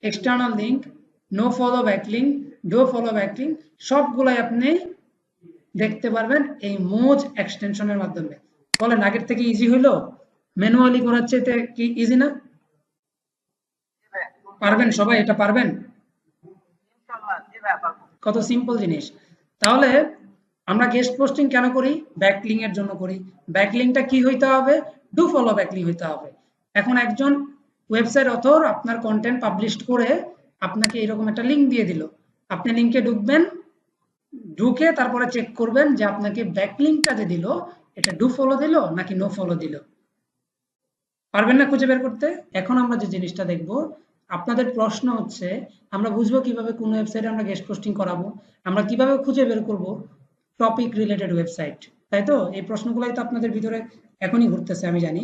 external link, no follow backlink, do follow backlink সবগুলাই আপনি দেখতে পারবেন এই মোজ এক্সটেনশনের মাধ্যমে। বলেন আগের থেকে ইজি হইলো? ম্যানুয়ালি করার চাইতে কি ইজি না? পারবেন সবাই, এটা পারবেন? কত সিম্পল জিনিস। তাহলে আমরা গেস্ট পোস্টিং কেন করি? ব্যাকলিং এর জন্য করি। ব্যাকলিংটা কি হইতে হবে? ডু ফলো ব্যাকলিং হইতে হবে। এখন একজন ওয়েবসাইট অথর আপনার কন্টেন্ট পাবলিশ করে আপনাকে এরকম একটা লিঙ্ক দিয়ে দিল, আপনি লিঙ্কে ঢুকবেন, ঢুকে তারপরে চেক করবেন যে আপনাকে ব্যাকলিংটা যে দিল এটা ডু ফলো দিল নাকি নো ফলো দিল। পারবেন না খুঁজে বের করতে? এখন আমরা যে জিনিসটা দেখব, আপনাদের প্রশ্ন হচ্ছে আমরা বুঝবো কিভাবে কোন ওয়েবসাইটে আমরা গেস্ট পোস্টিং করাবো, আমরা কিভাবে খুঁজে বের করব টপিক রিলেটেড ওয়েবসাইট, তাই তো? এই প্রশ্নগুলাই তো আপনাদের ভিতরে এখনই ঘুরতেছে আমি জানি।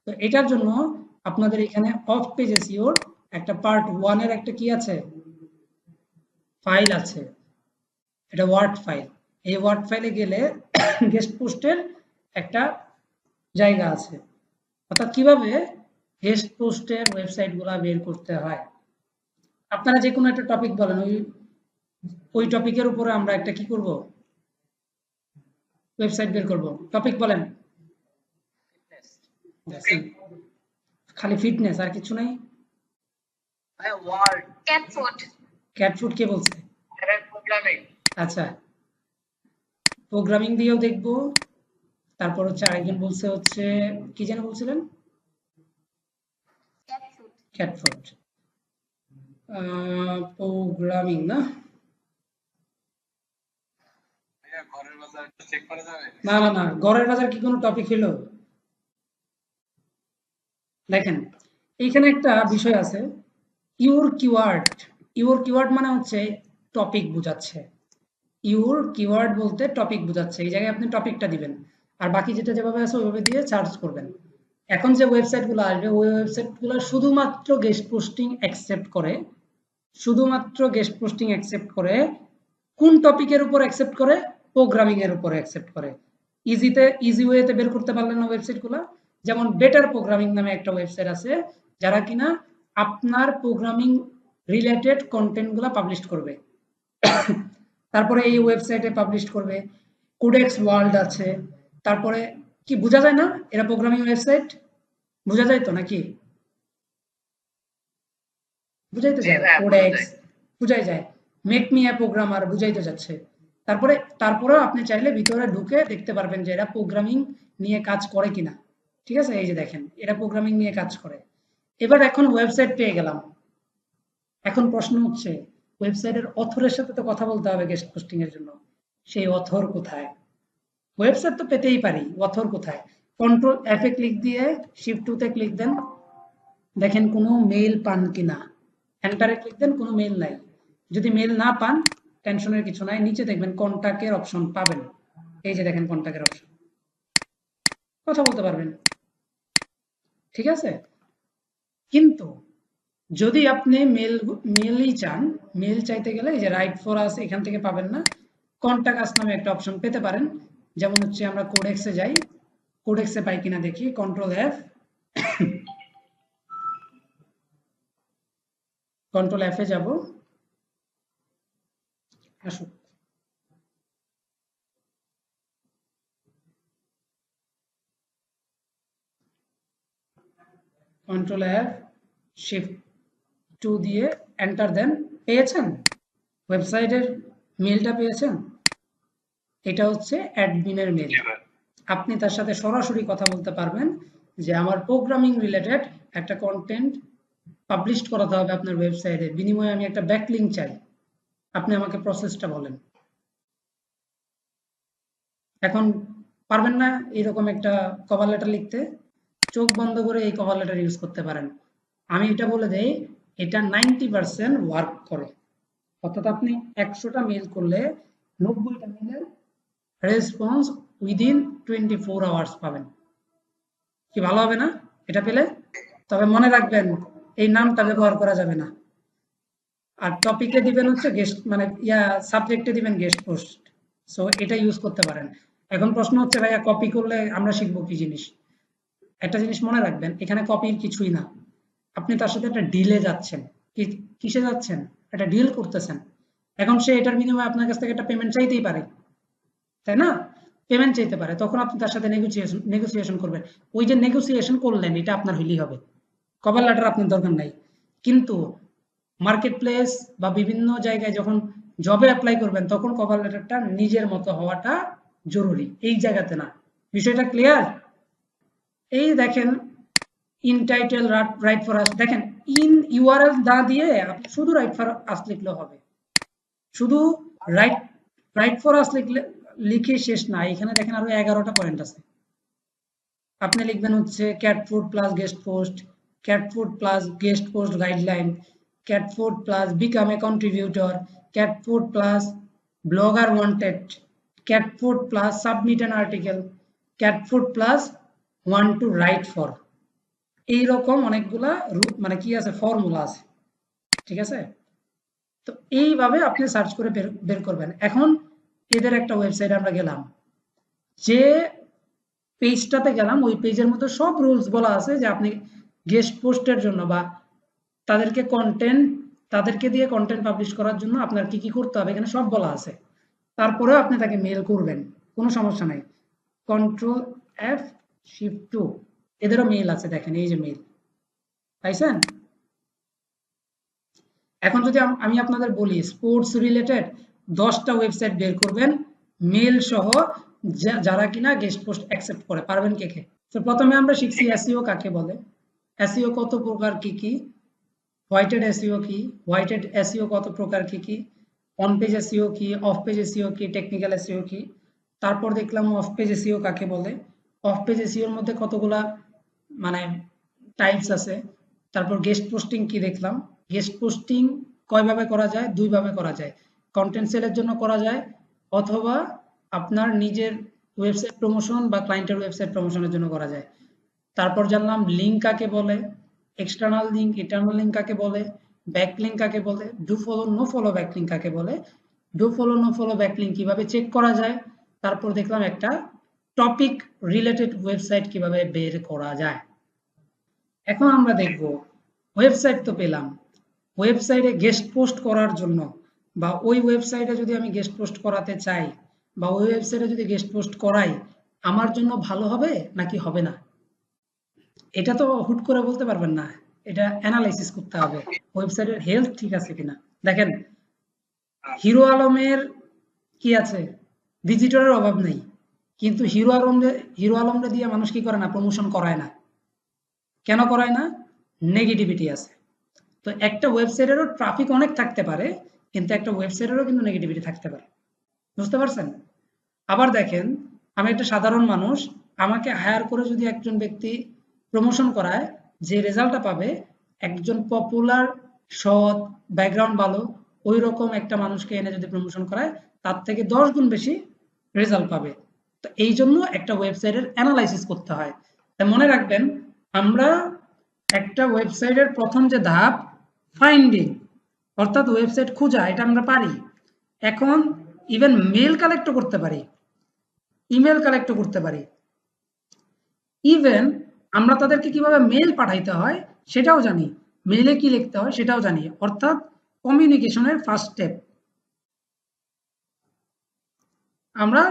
তো এটার জন্য আপনাদের এখানে অফ পেজ এসইওর একটা পার্ট 1 এর একটা কি আছে, ফাইল আছে, এটা ওয়ার্ড ফাইল। এই ওয়ার্ড ফাইলে গেলে গেস্ট পোস্টের একটা জায়গা আছে, অর্থাৎ কিভাবে গেস্ট পোস্টের ওয়েবসাইটগুলো বের করতে হয়। আপনারা যে কোনো একটা টপিক বলেন, ওই টপিকের উপরে আমরা একটা কি করব, ওয়েবসাইট বের করব। টপিক বলেন। খালি ফিটনেস আর কিছু নাই? ক্যাট ফুড কে বলছে? আচ্ছা, প্রোগ্রামিং দিয়েও দেখবো। তারপর হচ্ছে আরেকজন বলছে হচ্ছে কি যেন বলছিলেন, ক্যাট ফুড, প্রোগ্রামিং না, না না না, ঘরের বাজার কি কোনো টপিক হলো? দেখেন এইখানে একটা বিষয় আছে, ইউর কিওয়ার্ড। ইউর কিওয়ার্ড মানে হচ্ছে টপিক বোঝাচ্ছে, ইউর কিওয়ার্ড বলতে টপিক বোঝাচ্ছে, এই জায়গায় আপনি টপিকটা দিবেন, আর বাকি যেটা যেভাবে আছে ওইভাবে দিয়ে সার্চ করবেন। এখন যে ওয়েবসাইটগুলো আসবে ওই ওয়েবসাইটগুলো শুধুমাত্র গেস্ট পোস্টিং অ্যাকসেপ্ট করে, শুধুমাত্র গেস্ট পোস্টিং অ্যাকসেপ্ট করে কোন টপিকের উপর অ্যাকসেপ্ট করে? প্রোগ্রামিং এর উপর অ্যাকসেপ্ট করে। ইজি ওয়েতে বের করতে পারলেন না ওয়েবসাইটগুলো? যেমন বেটার প্রোগ্রামিং নামে একটা ওয়েবসাইট আছে যারা কিনা আপনার প্রোগ্রামিং রিলেটেড কন্টেন্টগুলো পাবলিশ করবে। তারপরে এই ওয়েবসাইটে পাবলিশ করবে। কোডেক্স ওয়ার্ল্ড আছে, তারপরে কি বোঝা যায় না এরা প্রোগ্রামিং ওয়েবসাইট? বোঝা যায় তো নাকি? বুঝাইতে যায়, কোডেক্স বুঝাই যায়, মেক মি এ প্রোগ্রামার বুঝাইতে যাচ্ছে। তারপরেও আপনি চাইলে ভিতরে ঢুকে দেখতে পারবেন যে এরা প্রোগ্রামিং নিয়ে কাজ করে কিনা। ঠিক আছে, এই যে দেখেন এরা প্রোগ্রামিং নিয়ে কাজ করে। এবার এখন ওয়েবসাইট পেয়ে গেলাম, এখন প্রশ্ন হচ্ছে ওয়েবসাইটের অথরের সাথে তো কথা বলতে হবে গেস্ট পোস্টিং এর জন্য, সেই অথর কোথায়? ওয়েবসাইট তো পেতেই পারি, অথর কোথায়? কন্ট্রোল এফ এ ক্লিক দিয়ে শিফট 2 তে ক্লিক দেন, দেখেন কোনো মেইল পান কিনা, এন্টারে ক্লিক দেন, কোনো মেইল নাই। যদি মেইল না পান টেনশনের কিছু নাই, নিচে দেখবেন কন্টাক্টের অপশন পাবেন, এই যে দেখেন কন্টাক্টের অপশন, কথা বলতে পারবেন। ঠিক আছে, কিন্তু যদি আপনি মেইলই চান, মেইল চাইতে গেলে এই যে রাইট ফর আস এখান থেকে পাবেন না, কন্টাক্ট আস নামে একটা অপশন পেতে পারেন। যেমন হচ্ছে আমরা কোডেক্সে যাই, কোডেক্সে পাই কিনা দেখি, কন্ট্রোল এফ, কন্ট্রোল এফ এ যাব, আসুক কন্ট্রোল এফ শিফট 2 দিয়ে এন্টার দেন। পেয়েছেন ওয়েবসাইটের মেলটা পেয়েছেন? এটা হচ্ছে অ্যাডমিনের মেল।
জি ভাই।
আপনি তার সাথে সরাসরি কথা বলতে পারবেন যে আমার প্রোগ্রামিং রিলেটেড একটা কন্টেন্ট পাবলিশ করাতে হবে আপনার ওয়েবসাইটে, বিনিময়ে আমি একটা ব্যাকলিংক চাই, আপনি আমাকে প্রসেসটা বলেন। এখন পারবেন না এরকম একটা কভার লেটার লিখতে? চোখ বন্ধ করে এই কভার লেটার ইউজ করতে পারেন। আমি এটা বলে দেই, এটা 90% ওয়ার্ক করে। অর্থাৎ আপনি 100টা মেল করলে 90টা মেলের রেসপন্স উইদিন 24 আওয়ার্স পাবেন। কি ভালো হবে না এটা পেলে? তবে মনে রাখবেন এই নামটা ব্যবহার করা যাবে না। আর টপিকে দিবেন হচ্ছে গেস্ট, মানে সাবজেক্টে দিবেন গেস্ট পোস্ট। সো এটা ইউজ করতে পারেন। এখন প্রশ্ন হচ্ছে ভাইয়া কপি করলে আমরা শিখবো কি জিনিস? একটা জিনিস মনে রাখবেন, এখানে কপির কিছুই না। আপনি তার সাথে একটা ডিলে যাচ্ছেন। কিসে যাচ্ছেন? একটা ডিল করতেছেন। এখন সে এটার বিনিময়ে আপনার কাছ থেকে একটা পেমেন্ট চাইতেই পারে, তাই না? পেমেন্ট চাইতে পারে, তখন আপনি তার সাথে নেগোসিয়েশন করবেন। ওই যে নেগোসিয়েশন করলেন এটা আপনার হইলেই হবে, কভার লেটার আপনার দরকার নাই। কিন্তু মার্কেট প্লেস বা বিভিন্ন জায়গায় যখন জবে অ্যাপ্লাই করবেন তখন কভার লেটারটা নিজের মতো হওয়াটা জরুরি, এই জায়গাতে না। বিষয়টা ক্লিয়ার? এই দেখেন in title right for us, দেখেন ইন ইউআরএল না দিয়ে আপনি শুধু রাইট ফর আস লিখলেও হবে। শুধু রাইট ফর আস লিখে শেষ না, এখানে দেখেন আরো 11টা পয়েন্ট আছে। আপনি লিখবেন হচ্ছে cat food plus guest post, cat food plus guest post guideline, cat food plus become a contributor, cat food plus blogger wanted, cat food plus submit an article, cat food plus want to write for. এইরকম অনেকগুলা মানে কি আছে, formula আছে, ঠিক আছে? তো এইভাবে আপনি সার্চ করে বের করবেন। এখন এদের একটা ওয়েবসাইটে আমরা গেলাম, যে পেজটাতে গেলাম ওই পেজের মধ্যে সব রুলস বলা আছে যে আপনি গেস্ট পোস্টের জন্য বা তাদেরকে দিয়ে কন্টেন্ট পাবলিশ করার জন্য আপনার কি কি করতে হবে এখানে সব বলা আছে। তারপরেও আপনি তাকে মেল করবেন, কোনো সমস্যা নাই। কন্ট্রোল এফ শিফট 2, এদেরও মেল আছে, দেখেন এই যে মেল পাইছেন। এখন যদি আমি আপনাদের বলি স্পোর্টস রিলেটেড 10টা ওয়েবসাইট বের করবেন মেল সহ, যারা কিনা গেস্ট পোস্ট অ্যাকসেপ্ট করে, পারবেন কে কে? তো প্রথমে আমরা শিখছি এসইও কাকে বলে, এসইও কত প্রকার কি কি, হোয়াইটেড এসইও কি, হোয়াইটেড এসইও কত প্রকার কি কি, অন পেজ এসইও কি, অফ পেজ এসইও কি, টেকনিক্যাল এসইও কি। তারপর দেখলাম অফ পেজ এসইও কাকে বলে, অফ পেজ এসইওর মধ্যে কতগুলা মানে টাইপস আছে। তারপর গেস্ট পোস্টিং কি দেখলাম, গেস্ট পোস্টিং কয়ভাবে করা যায়? 2 ভাবে করা যায়। কন্টেন্ট সেলের জন্য করা যায় অথবা আপনার নিজের ওয়েবসাইট প্রমোশন বা ক্লায়েন্টের ওয়েবসাইট প্রমোশনের জন্য করা যায়। তারপর জানলাম লিঙ্ক কাকে বলে, এক্সটার্নাল লিঙ্ক, ইন্টারনাল লিঙ্ক কাকে বলে, ব্যাকলিঙ্ক কাকে বলে, do follow no follow backlink কাকে বলে, do follow no follow backlink কিভাবে চেক করা যায়। তারপর দেখলাম একটা টপিক রিলেটেড ওয়েবসাইট কিভাবে বের করা যায়। এখন আমরা দেখব ওয়েবসাইট তো পেলাম, ওয়েবসাইটে গেস্ট পোস্ট করার জন্য বা ওই ওয়েবসাইটে যদি আমি গেস্ট পোস্ট করাতে চাই বা ওই ওয়েবসাইটে যদি গেস্ট পোস্ট করাই আমার জন্য ভালো হবে নাকি হবে না, এটা তো হুট করে বলতে পারবেন না, এটা অ্যানালাইসিস করতে হবে ওয়েবসাইটের হেলথ ঠিক আছে কিনা। দেখেন হিরো আলমের কি আছে, ভিজিটরের অভাব নেই, কিন্তু হিরো আলমরে দিয়ে মানুষ কি করে না, প্রমোশন করায় না। কেন করায় না? নেগেটিভিটি আছে। তো একটা ওয়েবসাইটেরও ট্রাফিক অনেক থাকতে পারে, কিন্তু একটা ওয়েবসাইটেরও কিন্তু নেগেটিভিটি থাকতে পারে, বুঝতে পারছেন? আবার দেখেন আমি একটা সাধারণ মানুষ, আমাকে হায়ার করে যদি একজন ব্যক্তি প্রমোশন করায়, যে রেজাল্টটা পাবে একজন পপুলার সৎ ব্যাকগ্রাউন্ড ভালো ওই রকম একটা মানুষকে এনে যদি প্রমোশন করায় তার থেকে 10 গুণ বেশি রেজাল্ট পাবে। তো এই জন্য একটা ওয়েবসাইটের অ্যানালাইসিস করতে হয়। তাই মনে রাখবেন আমরা একটা ওয়েবসাইটের প্রথম যে ধাপ ফাইন্ডিং অর্থাৎ ওয়েবসাইট খোঁজা, এটা আমরা পারি। এখন ইভেন মেল কালেক্ট করতে পারি, ইমেল কালেক্ট করতে পারি, ইভেন আমরা তাদেরকে কিভাবে মেল পাঠাইতে হয় সেটাও জানি। মেইলে কি লিখতে হয় সেটাও জানি, অর্থাৎ কমিউনিকেশনের ফার্স্ট স্টেপ। আমরা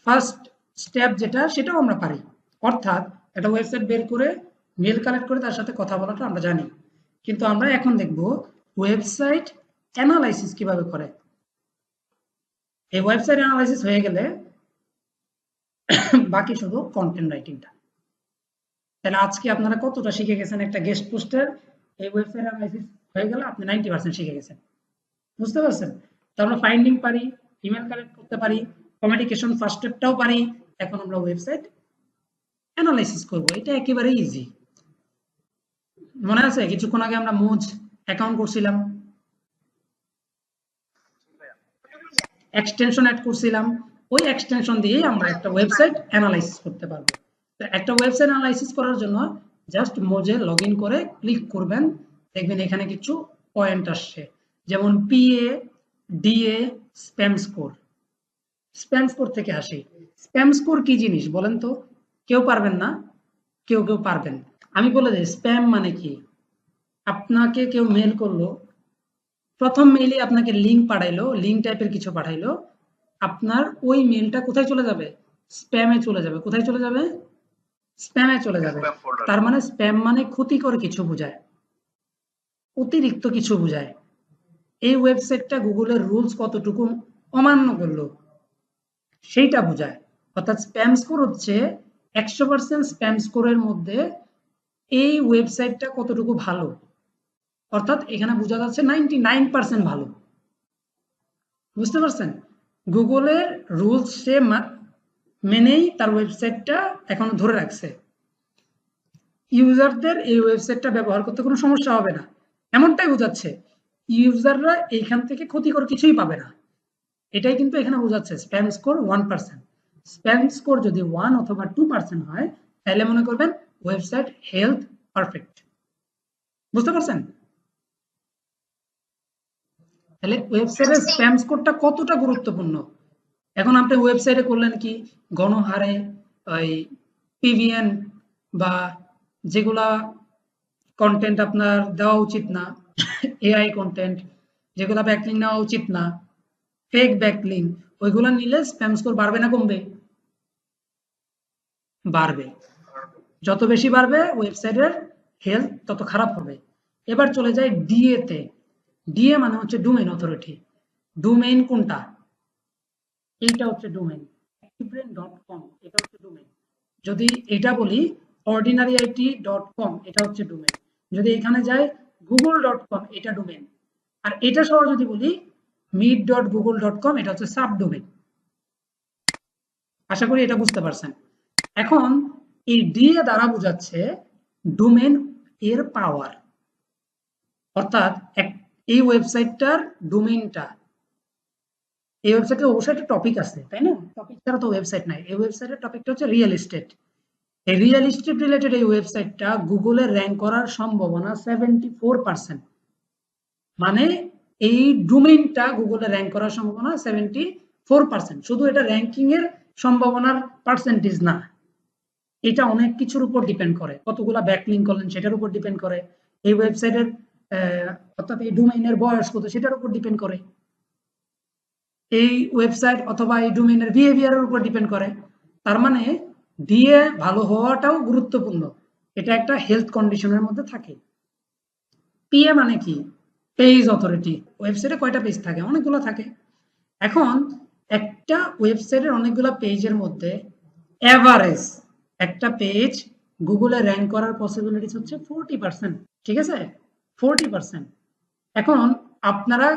ফার্স্ট স্টেপ যেটা সেটাও আমরা পারি, অর্থাৎ একটা ওয়েবসাইট বের করে মেল কালেক্ট করে তার সাথে কথা বলাটা আমরা জানি, কিন্তু আমরা এখন দেখব ওয়েবসাইট অ্যানালাইসিস কিভাবে করে। এই ওয়েবসাইট অ্যানালাইসিস হয়ে গেলে বাকি শুধু কন্টেন্ট রাইটিংটা। তাহলে আজকে আপনারা কতটা শিখে গেছেন? একটা গেস্ট পোস্টের এই ওয়েবসাইট অ্যানালাইসিস হয়ে গেলে আপনি 90% শিখে গেছেন, বুঝতে পারছেন? তো আমরা ফাইন্ডিং পারি, ইমেল কালেক্ট করতে পারি, কমিউনিকেশন ফার্স্ট স্টেপটাও পারি, এখন আমরা ওয়েবসাইট অ্যানালাইসিস করব। এটা একেবারে ইজি। মনে আছে কিছুক্ষণ আগে আমরা মোজ অ্যাকাউন্ট করছিলাম, এক্সটেনশন অ্যাড করছিলাম, ওই এক্সটেনশন দিয়েই আমরা একটা ওয়েবসাইট অ্যানালাইসিস করতে পারবো। তো একটা ওয়েবসাইট অ্যানালাইসিস করার জন্য জাস্ট মোজে লগইন করে ক্লিক করবেন, দেখবেন এখানে কিছু পয়েন্ট আসছে, যেমন PA, DA, spam score. Spam score থেকে আসি। স্প্যাম স্কোর কি জিনিস বলেন তো? কেউ পারবেন না? কেউ কেউ পারবেন। আমি বলে দিই স্প্যাম মানে কি। আপনাকে কেউ মেল করলো, প্রথম মেইলে আপনাকে লিঙ্ক পাঠাইলো, লিঙ্ক টাইপের কিছু পাঠাইলো, আপনার ওই মেলটা কোথায় চলে যাবে? স্প্যামে চলে যাবে। কোথায় চলে যাবে? স্প্যামে চলে যাবে। তার মানে স্প্যাম মানে ক্ষতিকর কিছু বোঝায়, অতিরিক্ত কিছু বোঝায়। এই ওয়েবসাইটটা গুগলের রুলস কতটুকু অমান্য করলো সেইটা বোঝায়। অর্থাৎ স্প্যাম স্কোর হচ্ছে 100% স্প্যাম স্কোরের মধ্যে এই ওয়েবসাইটটা কতটুকু ভালো, অর্থাৎ এখানে বোঝা যাচ্ছে 99% ভালো। বুঝতে পারছেন? গুগলের রুলস সে মেনেই তার ওয়েবসাইটটা এখনো ধরে রাখছে। ইউজারদের এই ওয়েবসাইটটা ব্যবহার করতে কোনো সমস্যা হবে না, এমনটাই বোঝাচ্ছে। ইউজাররা এইখান থেকে ক্ষতিকর কিছুই পাবে না, এটাই কিন্তু এখানে বোঝাচ্ছে। Spam score 1%। স্প্যাম স্কোর যদি 1 অথবা 2% হয় তাহলে মনে করবেন ওয়েবসাইট হেলথ পারফেক্ট। বুঝতে পারছেন? তাহলে ওয়েবসাইটের স্প্যাম স্কোরটা কতটা গুরুত্বপূর্ণ। এখন আপনি ওয়েবসাইটে করলেন কি গণহারে ওই পিভিএন বা যেগুলা কন্টেন্ট আপনার দেওয়া উচিত না, এআই কন্টেন্ট যেগুলা ব্যাকলিং নেওয়া উচিত না, ফেক ব্যাকলিং, ওইগুলা নিলে স্প্যাম স্কোর বাড়বে না কমবে? বাড়বে। যত বেশি বাড়বে ওয়েবসাইটের হেলথ তত খারাপ হবে। এবার চলে যায় ডিএ তে। ডিএ মানে হচ্ছে ডোমেইন অথরিটি। ডোমেইন কোনটা? এইটা হচ্ছে ডোমেইন। activebrain.com এটা হচ্ছে ডোমেইন। যদি এটা বলি ordinaryit.com এটা হচ্ছে ডোমেইন। যদি এখানে যায় google.com এটা ডোমেইন। আর এটা সহ যদি বলি meet.google.com এটা হচ্ছে সাব ডোমেইন। আশা করি এটা বুঝতে পারছেন। এখন এই ডিএ দ্বারা বোঝাচ্ছে ডোমেইন এর পাওয়ার, অর্থাৎ এই ওয়েবসাইটটার ডোমেইনটা, এই ওয়েবসাইটে অবশ্যই একটা টপিক আছে তাই না? টপিক ছাড়া তো ওয়েবসাইট নাই। এই ওয়েবসাইটের টপিকটা হচ্ছে রিয়েল এস্টেট। এই রিয়েল এস্টেট রিলেটেড এই ওয়েবসাইটটা গুগলে র্যাঙ্ক করার সম্ভাবনা 74%। মানে এই ডোমেইনটা গুগলে র্যাঙ্ক করার সম্ভাবনা 74%। শুধু এটা র্যাঙ্কিং এর সম্ভাবনার পার্সেন্টেজ না, এটা অনেক কিছুর উপর ডিপেন্ড করে। কতগুলা ব্যাকলিঙ্ক করলেন সেটার উপর ডিপেন্ড করে। এই ওয়েবসাইটের অর্থাৎ এই ডোমেইনের বয়স কত সেটার উপর ডিপেন্ড করে। এই ওয়েবসাইট অথবা এই ডোমেইনের বিহেভিয়ারের উপর ডিপেন্ড করে। তার মানে ডিএ ভালো হওয়াটাও গুরুত্বপূর্ণ, এটা একটা হেলথ কন্ডিশনের মধ্যে থাকে। পিএ মানে কি? Page authority. ওয়েবসাইটে কয়টা পেজ থাকে? অনেকগুলো থাকে। এখন একটা ওয়েবসাইটের অনেকগুলো পেজের মধ্যে এভারেজ একটা পেজ গুগলে র্যাঙ্ক করার পসিবিলিটিস হচ্ছে 40%। ঠিক আছে? 40%। এখন আপনারা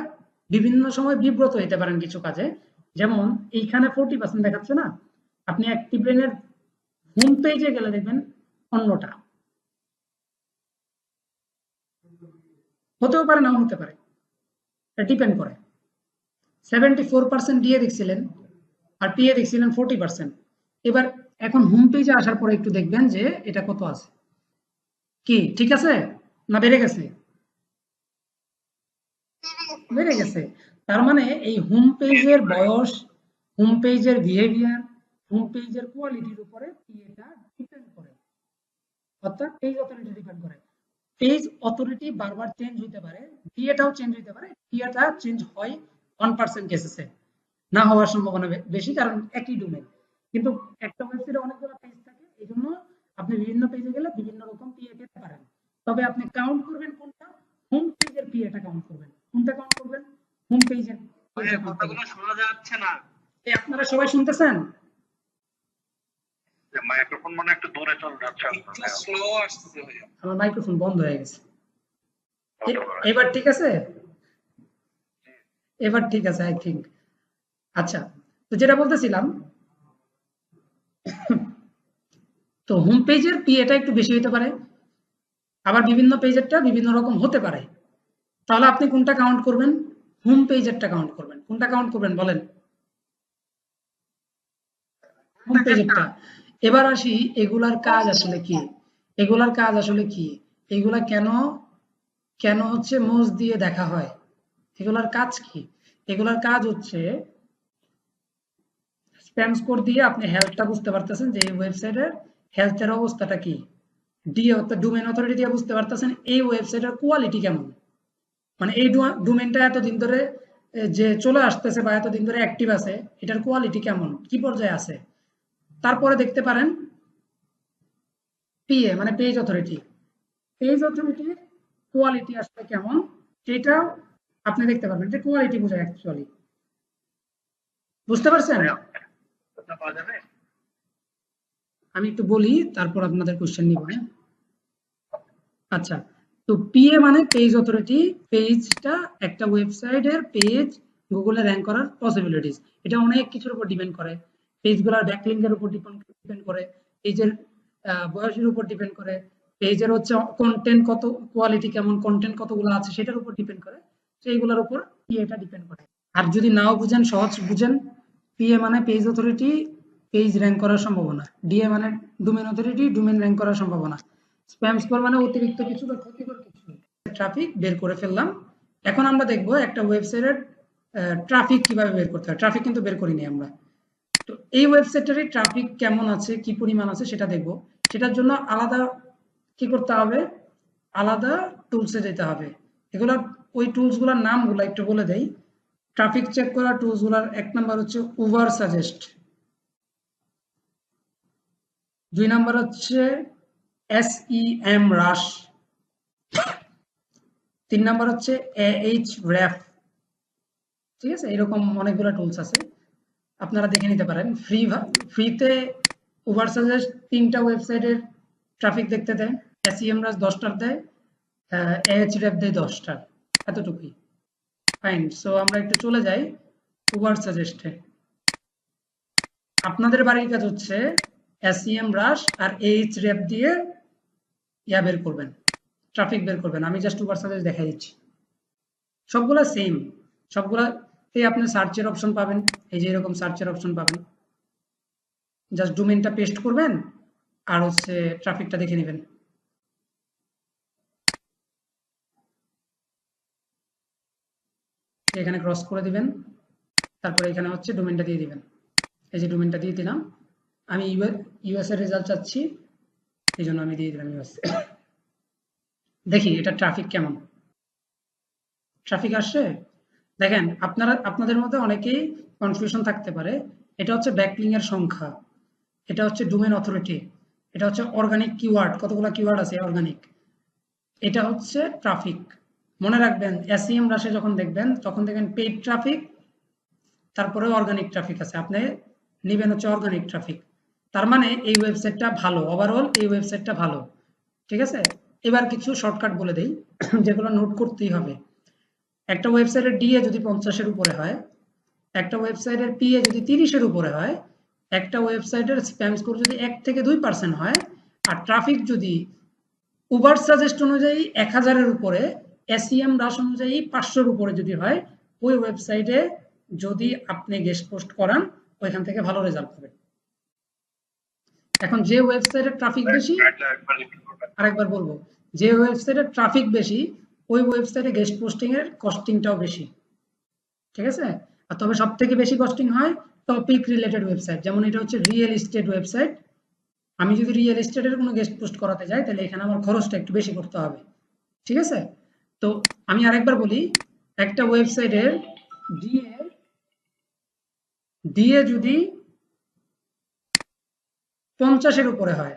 বিভিন্ন সময় বিব্রত হতে পারেন কিছু কাজে, যেমন এইখানে 40% দেখাচ্ছে না, আপনি অ্যাক্টিভব্রেইনের হোম পেজে গেলে দেখবেন অন্যটা। হতেও পারে, নাও হতে পারে, এটা ডিপেন্ড করে। 74% ডিএ দেখছিলেন আর পিএ দেখছিলেন 40%। এবার এখন হোম পেজে আসার পরে একটু দেখবেন যে এটা কত আছে। কি ঠিক আছে না বেড়ে গেছে? বেড়ে গেছে। তার মানে এই হোম পেজের বয়স, হোম পেজের বিহেভিয়ার, হোম পেজের কোয়ালিটির উপরে পিএটা ডিপেন্ড করে, অর্থাৎ পেজ অথরিটি ডিপেন্ড করে। পেজ অথরিটি বারবার চেঞ্জ হতে পারে, টিএটাও চেঞ্জ হতে পারে, টিএটা চেঞ্জ হয় 1% কেসেসে, না হওয়ার সম্ভাবনা বেশি, কারণ একই ডোমেন। কিন্তু একটা ওয়েবসাইটে অনেকগুলো পেজ থাকে, এই জন্য আপনি বিভিন্ন পেজে গেলে বিভিন্ন রকম পিএ পেতে পারেন। তবে আপনি কাউন্ট করবেন কোনটা, হোম পেজের পিএটা কাউন্ট করবেন। কোনটা কাউন্ট করবেন? হোম পেজের।
কথাগুলো শোনা যাচ্ছে না।
আপনারা সবাই শুনতেছেন?
মাইক্রোফোন মনে একটু দূরে চলে যাচ্ছে
একটু স্লো আসতেছে ভাইয়া।
আমার মাইক্রোফোন বন্ধ হয়ে গেছে। এবার ঠিক আছে? এবার ঠিক আছে আই থিঙ্ক। আচ্ছা, তো যেটা বলতেছিলাম, তো হোম পেজের পিএটা একটু বেশি হতে পারে, আবার বিভিন্ন পেজেরটা বিভিন্ন রকম হতে পারে। তাহলে আপনি কোনটা কাউন্ট করবেন? হোম পেজেরটা কাউন্ট করবেন। কোনটা কাউন্ট করবেন বলেন? হোম পেজেরটা। এবার আসি এগুলার কাজ আসলে কি। এগুলার কাজ আসলে কি, এগুলা কেন হচ্ছে মোজ দিয়ে দেখা হয়, এগুলার কাজ কি? এগুলার কাজ হচ্ছে স্প্যাম স্কোর দিয়ে আপনি হেলথটা বুঝতে পারতেছেন যে এই ওয়েবসাইটের হেলথের অবস্থাটা কি। ডিএ অর্থাৎ ডোমেইন অথরিটি দিয়ে বুঝতে পারতেছেন এই ওয়েবসাইটের কোয়ালিটি কেমন, মানে এই ডোমেইনটা এতদিন ধরে যে চলে আসতেছে বা এতদিন ধরে অ্যাক্টিভ আছে, এটার কোয়ালিটি কেমন, কি পর্যায়ে আছে। তারপরে দেখতে পারেন পিএ মানে পেজ অথরিটি, পেজ অথরিটির কোয়ালিটি আসলে কেমন সেটাও আপনি দেখতে পারবেন। যে কোয়ালিটি বোঝায় অ্যাকচুয়ালি, বুঝতে পারছেন? আমি একটু বলি, তারপর আপনাদের কোশ্চেন নিব। হ্যাঁ, আচ্ছা, তো পিএ মানে পেজ অথরিটি, পেজটা একটা ওয়েবসাইটের পেজ গুগলে র্যাঙ্ক করার পসিবিলিটিস, এটা অনেক কিছুর উপর ডিপেন্ড করে। পেজগুলোর ব্যাকলিংকের উপর ডিপেন্ড করে, পেজের বয়সের উপর ডিপেন্ড করে, পেজের হচ্ছে কন্টেন্ট কত, কোয়ালিটি কেমন, কন্টেন্ট কতগুলো আছে সেটার উপর ডিপেন্ড করে, সেইগুলোর উপর পিএটা ডিপেন্ড করে। আর যদি নাও বুঝেন, সহজ বুঝেন, পিএ মানে পেজ অথরিটি, পেজ র্যাঙ্ক করার সম্ভাবনা, ডিএ মানে ডোমেইন অথরিটি, ডোমেইন র্যাঙ্ক করার সম্ভাবনা, স্প্যাম স্কোর মানে অতিরিক্ত কিছু বা ক্ষতিকর কিছু। ট্রাফিক বের করে ফেললাম। এখন আমরা দেখব একটা ওয়েবসাইটের ট্রাফিক কিভাবে বের করতে হয়। ট্রাফিক কিন্তু বের করিনি আমরা। তো এই ওয়েবসাইটের ট্রাফিক কেমন আছে, কি পরিমাণ আছে সেটা দেখব। সেটার জন্য আলাদা কি করতে হবে, আলাদা টুলসে যেতে হবে। এগুলো ওই টুলসগুলোর নামগুলো একটু বলে দেই। ট্রাফিক চেক করা টুলসগুলোর এক নাম্বার হচ্ছে উবার সাজেস্ট, 2 নাম্বার হচ্ছে SEM রাশ, 3 নাম্বার হচ্ছে Ahref। ঠিক আছে, এরকম অনেকগুলো টুলস আছে, আপনারা দেখে নিতে পারেন। ফ্রিতে উবার সাজেস্ট 3টা ওয়েবসাইটের ট্রাফিক দেখতে দেয়, SEM রাশ 10টার দেয়, Ahref দেয় 10টার, এতটুকুই। ফাইন, সো আমরা একটু চলে যাই উবার সাজেস্টে। আপনাদের বাড়ির কাজ হচ্ছে SEM রাশ আর Ahref দিয়ে ইয়া বের করবেন, ট্রাফিক বের করবেন। আমি জাস্ট উবার সাজেস্ট দেখাই দিচ্ছি, সবগুলা সেম, সবগুলাতে আপনি সার্চের অপশন পাবেন, এই যে এরকম সার্চের অপশন পাবেন, জাস্ট ডোমেইনটা পেস্ট করবেন আর হচ্ছে ট্রাফিকটা দেখে নেবেন। এখানে ক্রস করে দিবেন, তারপরে এখানে হচ্ছে ডোমেইনটা দিয়ে দিবেন। এই যে ডোমেইনটা দিয়ে দিলাম, আমি ইউএস এর রেজাল্ট চাচ্ছি, এই জন্য আমি দিয়ে দিলাম ইউএস। দেখি এটা ট্রাফিক কেমন, ট্রাফিক আসছে। দেখেন, আপনাদের মধ্যে অনেকেই কনফিউশন থাকতে পারে, এটা হচ্ছে ব্যাকলিং এর সংখ্যা, এটা হচ্ছে ডোমেইন অথরিটি, এটা হচ্ছে অর্গানিক কিওয়ার্ড, কতগুলো কিওয়ার্ড আছে অর্গানিক, এটা হচ্ছে ট্রাফিক। মনে রাখবেন SEM রাশে যখন দেখবেন তখন দেখবেন পেইড ট্রাফিক, তারপরে অর্গানিক ট্রাফিক আছে, আপনি নেবেন হচ্ছে অর্গানিক ট্রাফিক। তার মানে এই ওয়েবসাইটটা ভালো, ওভারঅল এই ওয়েবসাইটটা ভালো। ঠিক আছে, এবার কিছু শর্টকাট বলে দেই যেগুলো নোট করতেই হবে। একটা ওয়েবসাইটের ডিএ যদি 50-এর উপরে হয়, একটা ওয়েবসাইটের পিএ যদি 30-এর উপরে হয়, একটা ওয়েবসাইটের স্প্যাম স্কোর যদি 1 থেকে 2% হয়, আর ট্রাফিক যদি উবার সাজেস্ট অনুযায়ী 1000-এর উপরে, SEM রাশ অনুযায়ী 500-এর উপরে যদি হয়, ওই ওয়েবসাইটে যদি আপনি গেস্ট পোস্ট করান, ওইখান থেকে ভালো রেজাল্ট পাবেন। এখন যে ওয়েবসাইটের ট্রাফিক বেশি, আরেকবার বলবো, যে ওয়েবসাইটের ট্রাফিক বেশি ওই ওয়েবসাইটে গেস্ট পোস্টিং এর কস্টিংটাও বেশি। ঠিক আছে, আর তবে সব থেকে বেশি কস্টিং হয় টপিক রিলেটেড ওয়েবসাইট, যেমন এটা হচ্ছে রিয়েল এস্টেট ওয়েবসাইট। আমি যদি রিয়েল এস্টেটের কোনো গেস্ট পোস্ট করাতে যাই, তাহলে এখানে আমার খরচটা একটু বেশি করতে হবে, ঠিক আছে? তো আমি আরেকবার বলি, একটা ওয়েবসাইটের ডিএ যদি 50-এর উপরে হয়,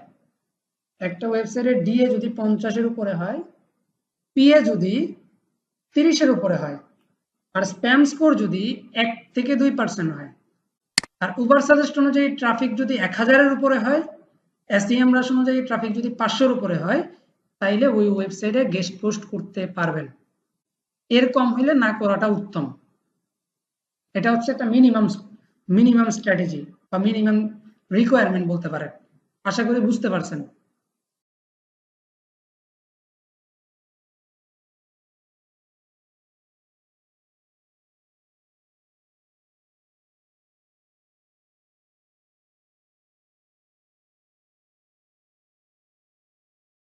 একটা ওয়েবসাইটের ডিএ যদি 50-এর উপরে হয়, পিএ যদি 30-এর উপরে হয়, আর স্প্যাম স্কোর যদি 1 থেকে 2% হয়, আর উবার সাজেস্ট অনুযায়ী ট্রাফিক যদি 1000-এর উপরে হয়, এসইএম রাশ অনুযায়ী ট্রাফিক যদি 500-এর উপরে হয়, তাইলে ওই ওয়েবসাইটে গেস্ট পোস্ট করতে পারবেন। এর কম হইলে না করাটা উত্তম। এটা হচ্ছে একটা মিনিমাম স্ট্র্যাটেজি বা মিনিমাম রিকোয়ারমেন্ট বলতে পারেন। আশা করি বুঝতে পারছেন।